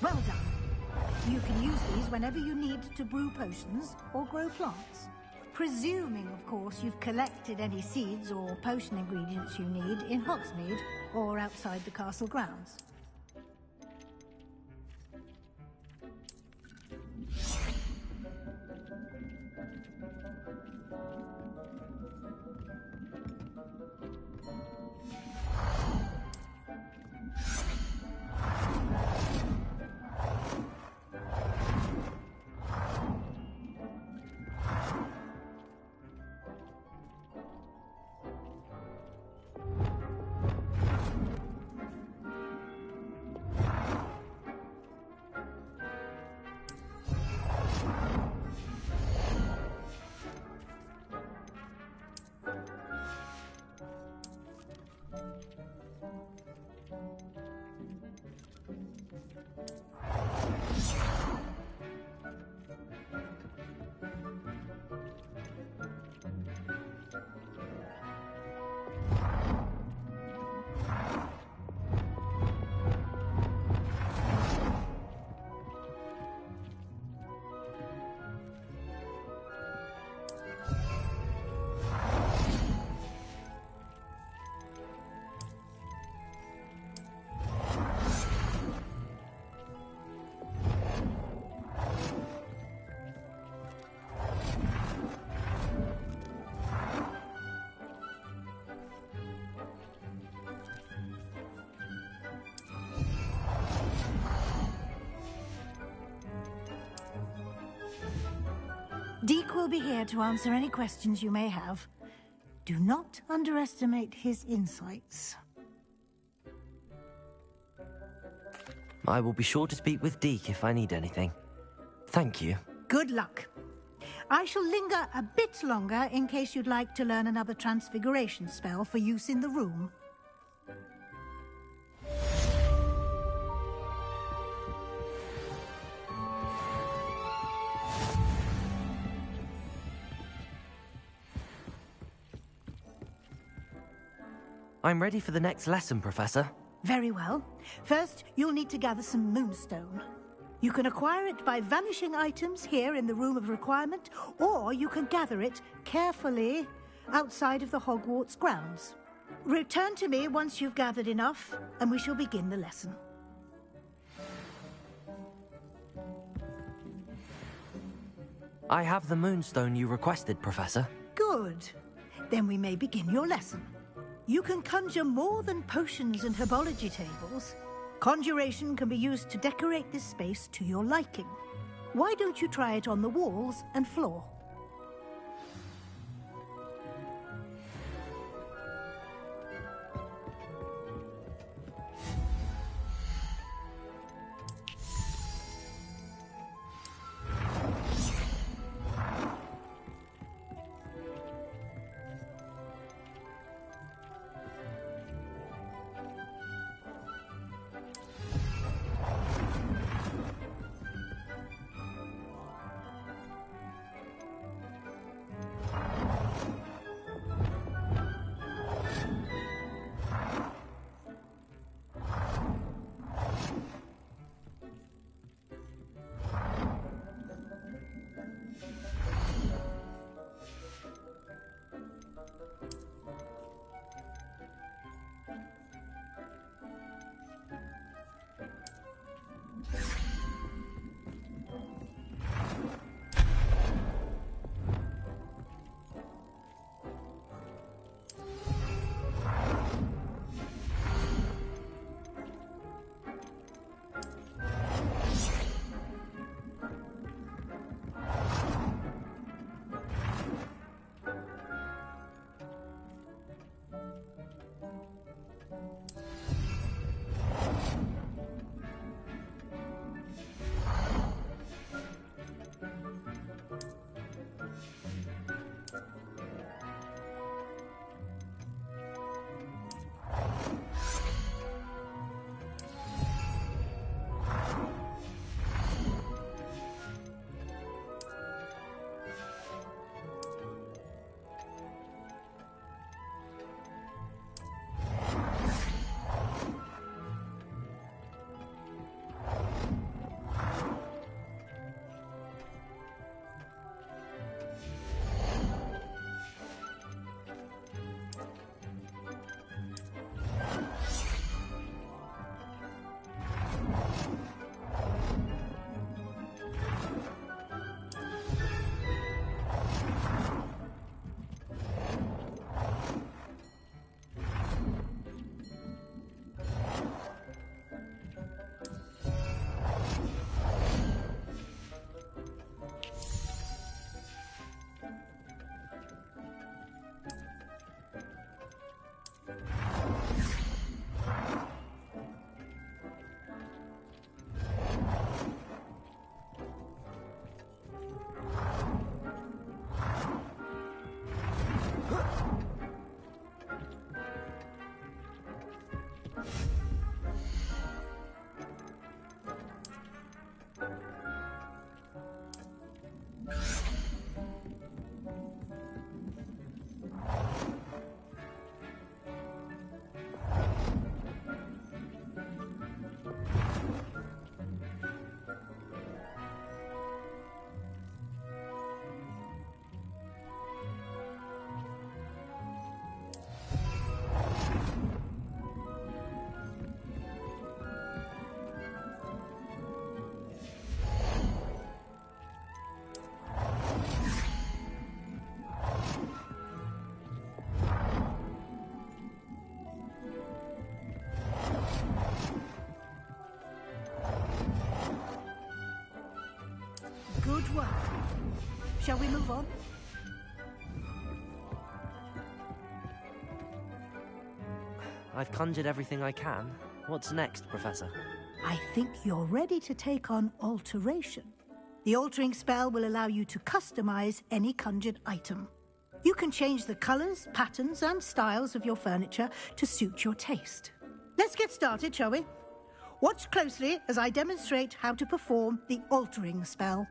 Well done. You can use these whenever you need to brew potions or grow plants. Presuming, of course, you've collected any seeds or potion ingredients you need in Hogsmeade or outside the castle grounds. Deke will be here to answer any questions you may have. Do not underestimate his insights. I will be sure to speak with Deke if I need anything. Thank you. Good luck. I shall linger a bit longer in case you'd like to learn another transfiguration spell for use in the room. I'm ready for the next lesson, Professor. Very well. First, you'll need to gather some moonstone. You can acquire it by vanishing items here in the Room of Requirement, or you can gather it carefully outside of the Hogwarts grounds. Return to me once you've gathered enough, and we shall begin the lesson. I have the moonstone you requested, Professor. Good. Then we may begin your lesson. You can conjure more than potions and herbology tables. Conjuration can be used to decorate this space to your liking. Why don't you try it on the walls and floor? I've conjured everything I can. What's next, Professor? I think you're ready to take on alteration. The altering spell will allow you to customize any conjured item. You can change the colors, patterns, and styles of your furniture to suit your taste. Let's get started, shall we? Watch closely as I demonstrate how to perform the altering spell.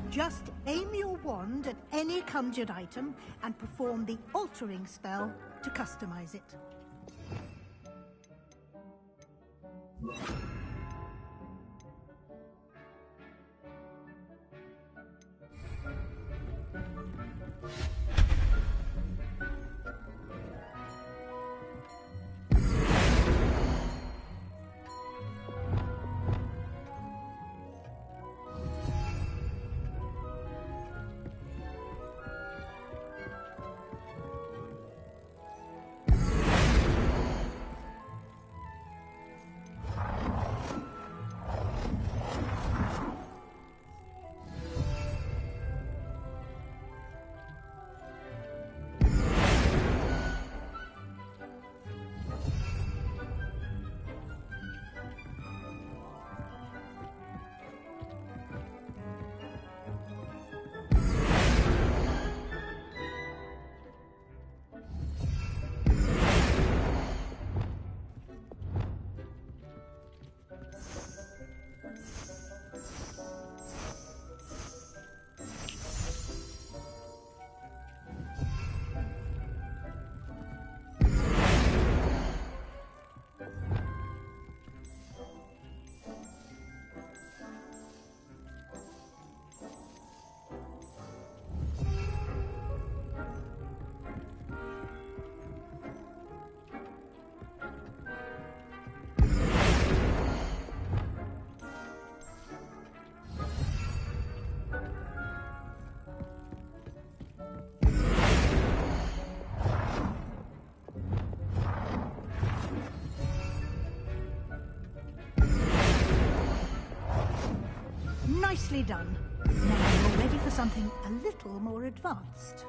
Just aim your wand at any conjured item and perform the altering spell to customize it. Nicely done. Now you're ready for something a little more advanced.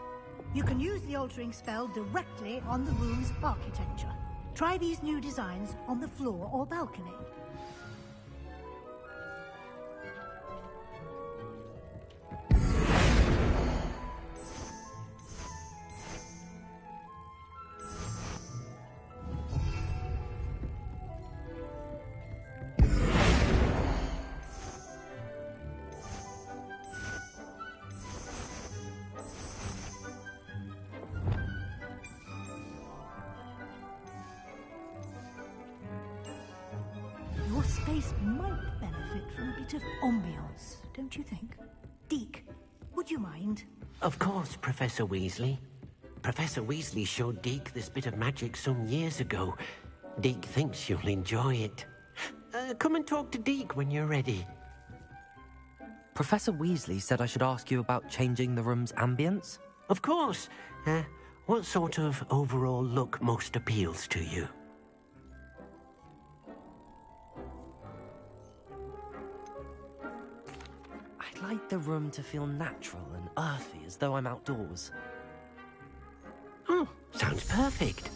You can use the altering spell directly on the room's architecture. Try these new designs on the floor or balcony. Your space might benefit from a bit of ambiance, don't you think? Deke, would you mind? Of course, Professor Weasley. Professor Weasley showed Deke this bit of magic some years ago. Deke thinks you'll enjoy it. Come and talk to Deke when you're ready. Professor Weasley said I should ask you about changing the room's ambience? Of course. What sort of overall look most appeals to you? I'd like the room to feel natural and earthy, as though I'm outdoors. Oh, sounds perfect.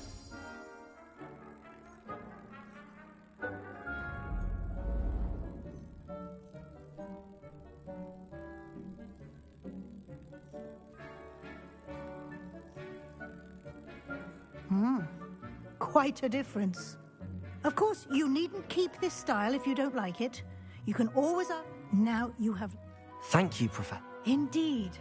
Quite a difference. Of course, you needn't keep this style if you don't like it. You can always... Now you have... Thank you, Professor. Indeed.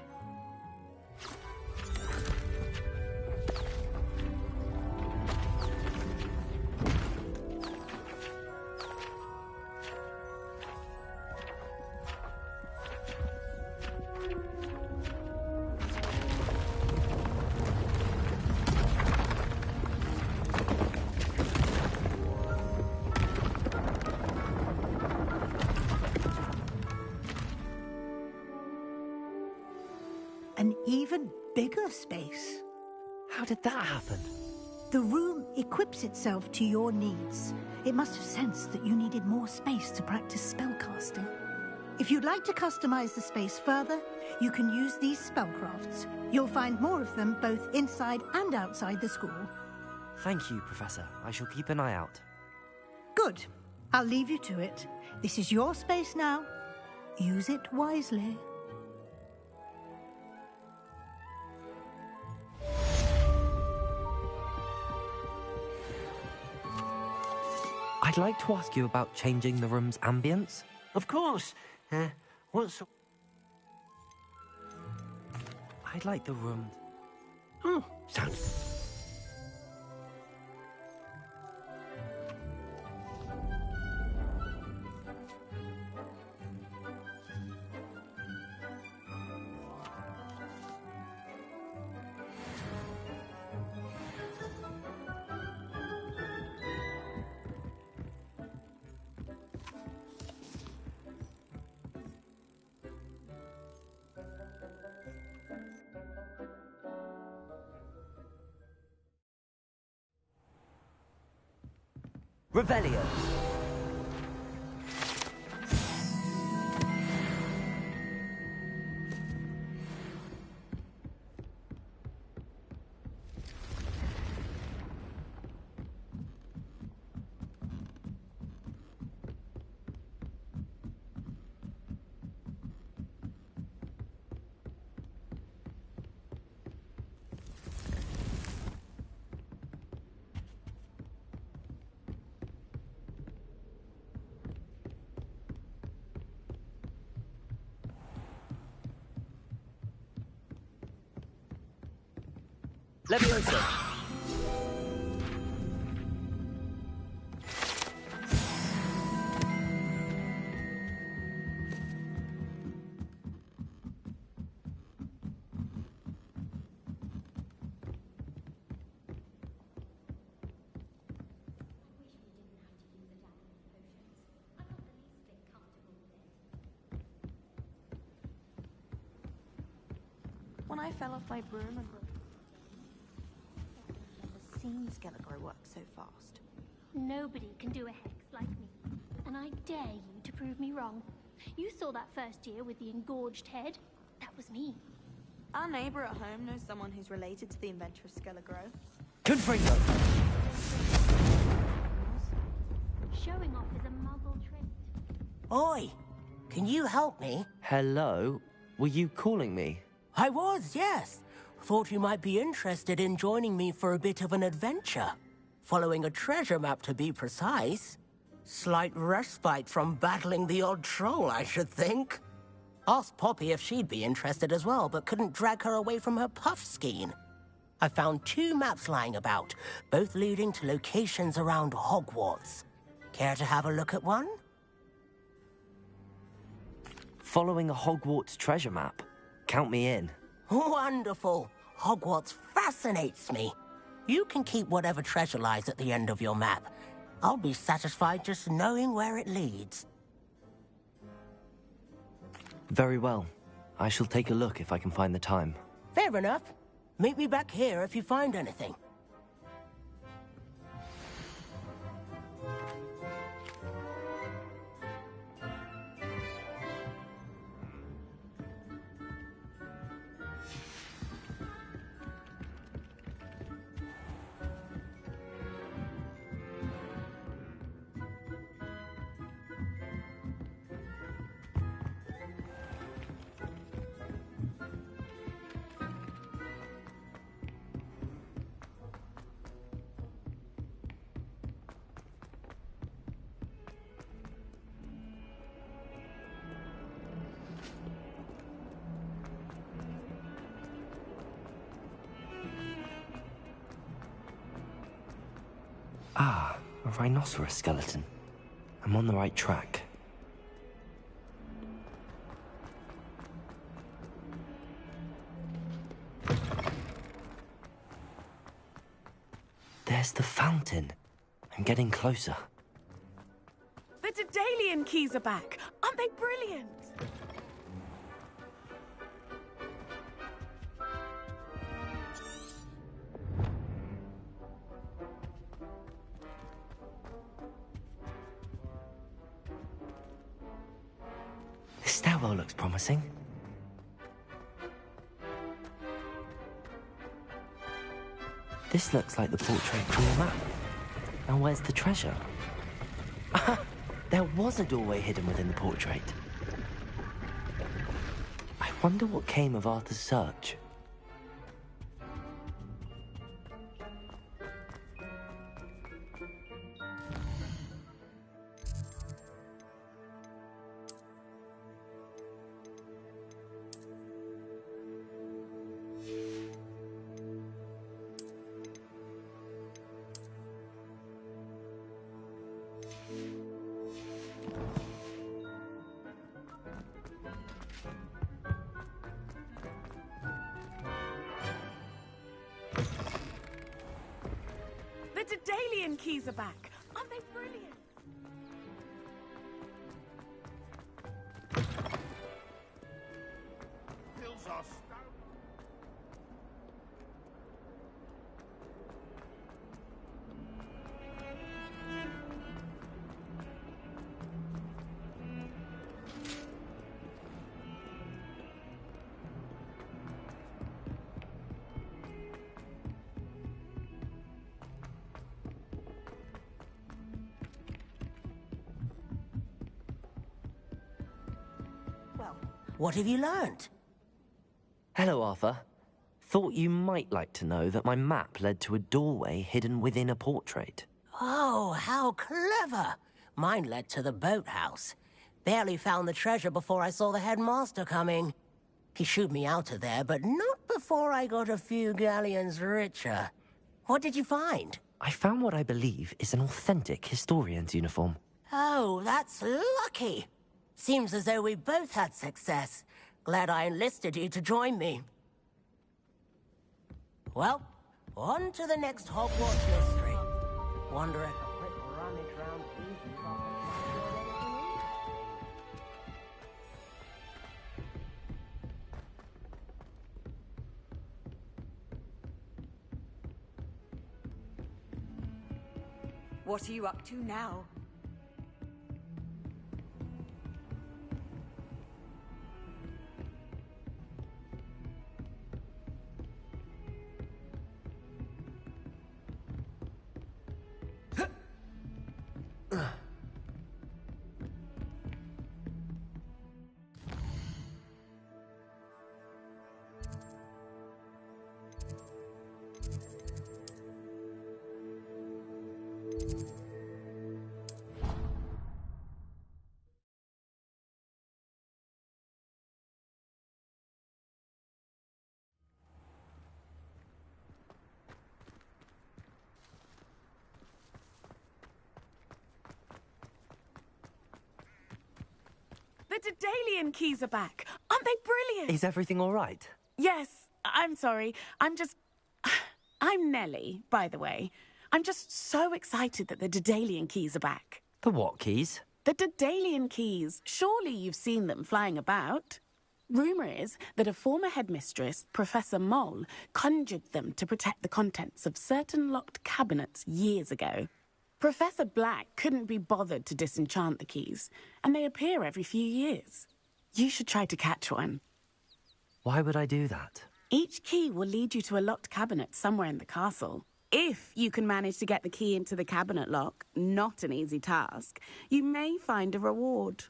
An even bigger space. How did that happen? The room equips itself to your needs. It must have sensed that you needed more space to practice spellcasting. If you'd like to customize the space further, you can use these spellcrafts. You'll find more of them both inside and outside the school. Thank you, Professor. I shall keep an eye out. Good. I'll leave you to it. This is your space now. Use it wisely. I'd like to ask you about changing the room's ambience. Of course. What's... I'd like the room... Oh, sounds... Revelio. Leviosa. When I fell off my broom and seen Skeletor work so fast. Nobody can do a hex like me, and I dare you to prove me wrong. You saw that first year with the engorged head. That was me. Our neighbor at home knows someone who's related to the inventor of Skelegro. Confringo. Showing off is a muggle trait. Oi, can you help me? Hello? Were you calling me? I was, yes. Thought you might be interested in joining me for a bit of an adventure. Following a treasure map, to be precise. Slight respite from battling the odd troll, I should think. Asked Poppy if she'd be interested as well, but couldn't drag her away from her puff skein. I found 2 maps lying about, both leading to locations around Hogwarts. Care to have a look at one? Following a Hogwarts treasure map? Count me in. Wonderful. Hogwarts fascinates me. You can keep whatever treasure lies at the end of your map. I'll be satisfied just knowing where it leads. Very well. I shall take a look if I can find the time. Fair enough. Meet me back here if you find anything. Ah, a rhinoceros skeleton. I'm on the right track. There's the fountain. I'm getting closer. The Daedalian keys are back. Aren't they brilliant? info looks promising. This looks like the portrait from the map. Now where's the treasure? There was a doorway hidden within the portrait. I wonder what came of Arthur's search. The Daedalian keys are back. Aren't they brilliant? Hills are stout. What have you learned? Hello, Arthur. Thought you might like to know that my map led to a doorway hidden within a portrait. Oh, how clever! Mine led to the boathouse. Barely found the treasure before I saw the headmaster coming. He shooed me out of there, but not before I got a few galleons richer. What did you find? I found what I believe is an authentic historian's uniform. Oh, that's lucky. Seems as though we both had success. Glad I enlisted you to join me. Well, on to the next Hogwarts mystery. Wonder if a quick rummage round easy What are you up to now? The Daedalian keys are back. Aren't they brilliant? Is everything all right? Yes, I'm sorry. I'm Nellie, by the way. I'm just so excited that the Daedalian keys are back. The what keys? The Daedalian keys. Surely you've seen them flying about. Rumour is that a former headmistress, Professor Mole, conjured them to protect the contents of certain locked cabinets years ago. Professor Black couldn't be bothered to disenchant the keys, and they appear every few years. You should try to catch one. Why would I do that? Each key will lead you to a locked cabinet somewhere in the castle. If you can manage to get the key into the cabinet lock, not an easy task, you may find a reward.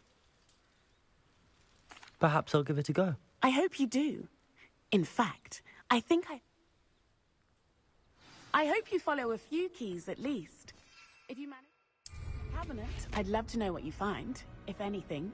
Perhaps I'll give it a go. I hope you do. In fact, I hope you follow a few keys at least. If you manage the cabinet, I'd love to know what you find, if anything.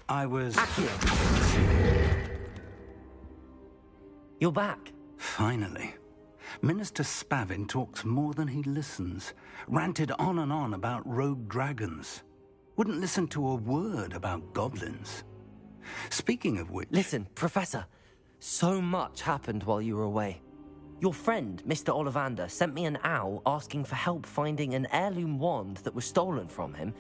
I was... You're back. Finally. Minister Spavin talks more than he listens. Ranted on and on about rogue dragons. Wouldn't listen to a word about goblins. Speaking of which... Listen, Professor. So much happened while you were away. Your friend, Mr. Ollivander, sent me an owl asking for help finding an heirloom wand that was stolen from him.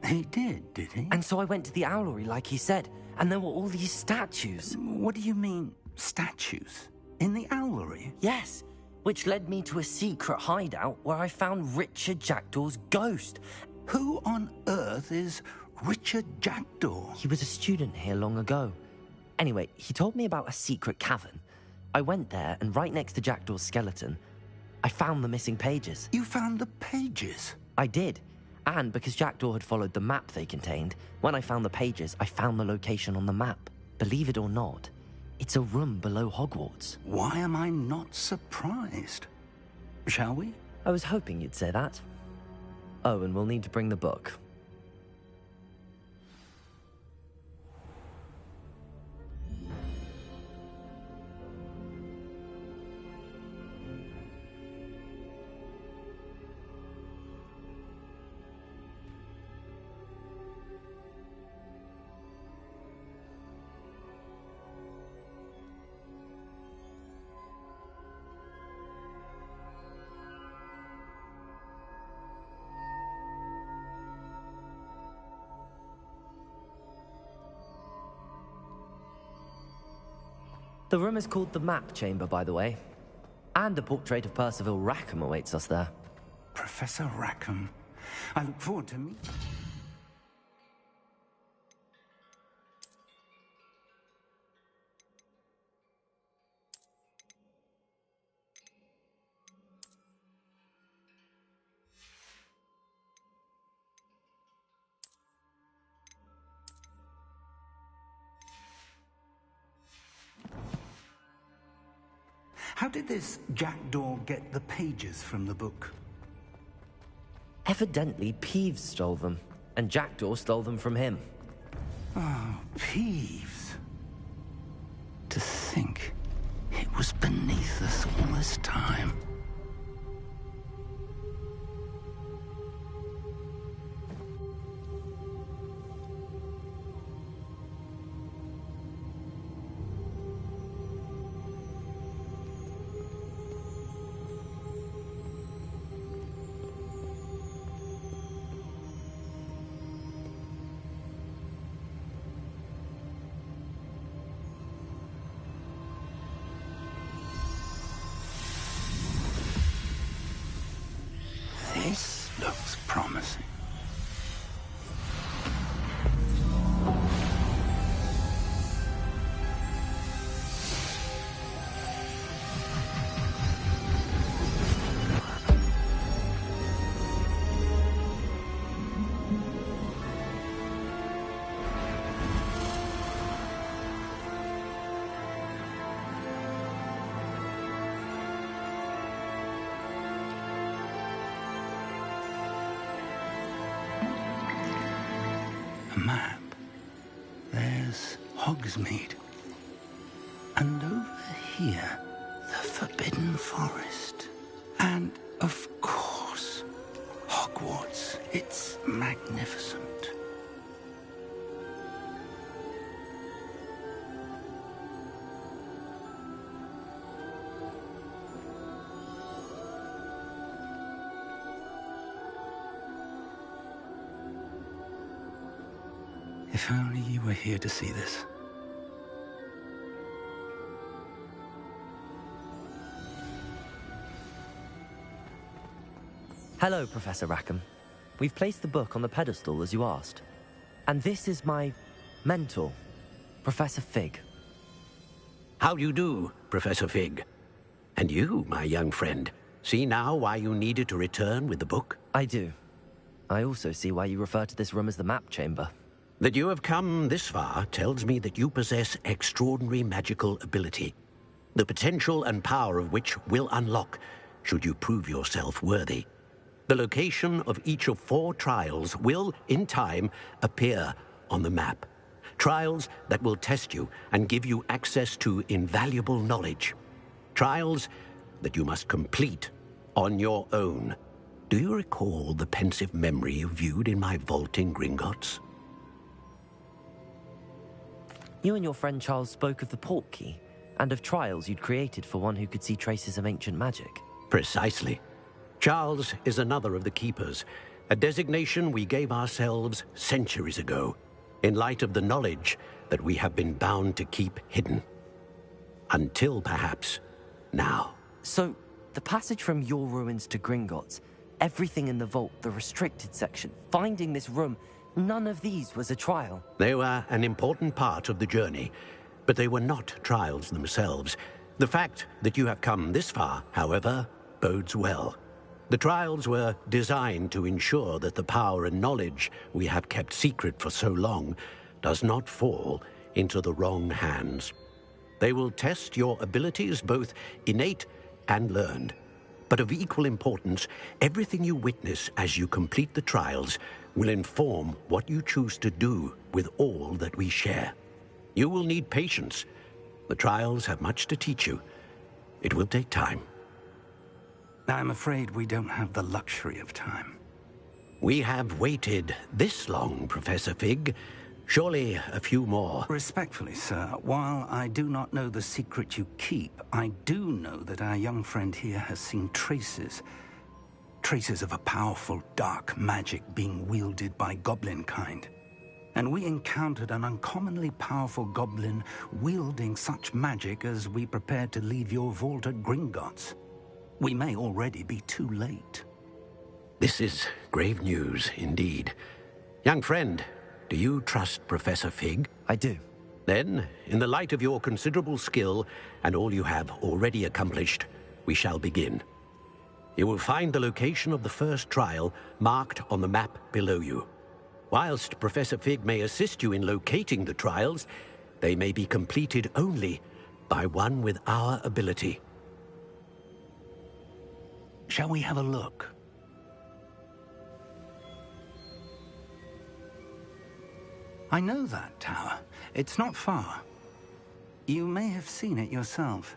He did he? And so I went to the owlery like he said, and there were all these statues. What do you mean, statues? In the owlery? Yes, which led me to a secret hideout where I found Richard Jackdaw's ghost. Who on earth is Richard Jackdaw? He was a student here long ago. Anyway, he told me about a secret cavern. I went there, and right next to Jackdaw's skeleton, I found the missing pages. You found the pages? I did. And because Jackdaw had followed the map they contained, when I found the pages, I found the location on the map. Believe it or not, it's a room below Hogwarts. Why am I not surprised? Shall we? I was hoping you'd say that. Oh, and we'll need to bring the book. The room is called the Map Chamber, by the way. And a portrait of Percival Rackham awaits us there. Professor Rackham. I look forward to meeting... How did this Jackdaw get the pages from the book? Evidently, Peeves stole them, and Jackdaw stole them from him. Oh, Peeves. To think it was beneath us all this time. This looks promising. Map. There's Hogsmeade. And over here, the Forbidden Forest. And, of course, Hogwarts. It's magnificent. If only you were here to see this. Hello, Professor Rackham. We've placed the book on the pedestal as you asked. And this is my mentor, Professor Fig. How do you do, Professor Fig? And you, my young friend, see now why you needed to return with the book? I do. I also see why you refer to this room as the Map Chamber. That you have come this far tells me that you possess extraordinary magical ability, the potential and power of which will unlock should you prove yourself worthy. The location of each of 4 trials will, in time, appear on the map. Trials that will test you and give you access to invaluable knowledge. Trials that you must complete on your own. Do you recall the pensive memory you viewed in my vault in Gringotts? You and your friend Charles spoke of the Portkey, and of trials you'd created for one who could see traces of ancient magic. Precisely. Charles is another of the Keepers, a designation we gave ourselves centuries ago, in light of the knowledge that we have been bound to keep hidden. Until, perhaps, now. So, the passage from your ruins to Gringotts, everything in the vault, the restricted section, finding this room, none of these was a trial. They were an important part of the journey, but they were not trials themselves. The fact that you have come this far, however, bodes well. The trials were designed to ensure that the power and knowledge we have kept secret for so long does not fall into the wrong hands. They will test your abilities, both innate and learned. But of equal importance, everything you witness as you complete the trials will inform what you choose to do with all that we share. You will need patience. The trials have much to teach you. It will take time. I'm afraid we don't have the luxury of time. We have waited this long, Professor Fig. Surely a few more. Respectfully, sir, while I do not know the secret you keep, I do know that our young friend here has seen traces of a powerful dark magic being wielded by goblin kind. And we encountered an uncommonly powerful goblin wielding such magic as we prepared to leave your vault at Gringotts. We may already be too late. This is grave news indeed. Young friend, do you trust Professor Fig? I do. Then, in the light of your considerable skill and all you have already accomplished, we shall begin. You will find the location of the first trial marked on the map below you. Whilst Professor Fig may assist you in locating the trials, they may be completed only by one with our ability. Shall we have a look? I know that tower. It's not far. You may have seen it yourself.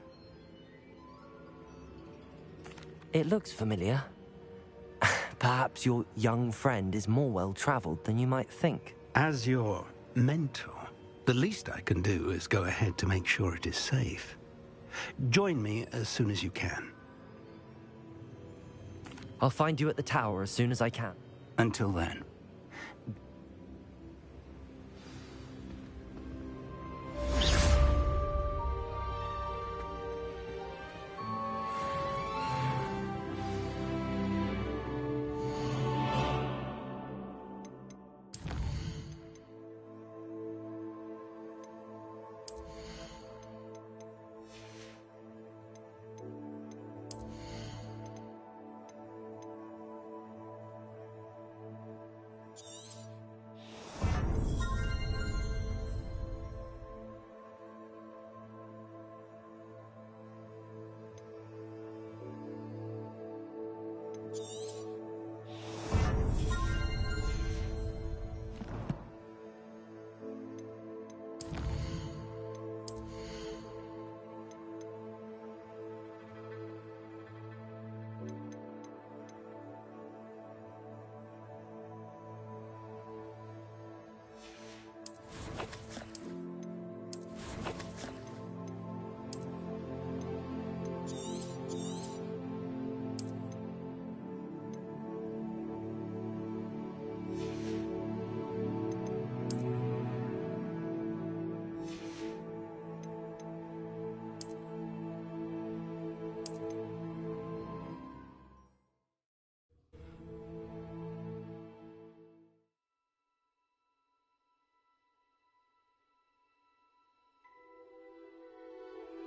It looks familiar. Perhaps your young friend is more well-traveled than you might think. As your mentor, the least I can do is go ahead to make sure it is safe. Join me as soon as you can. I'll find you at the tower as soon as I can. Until then.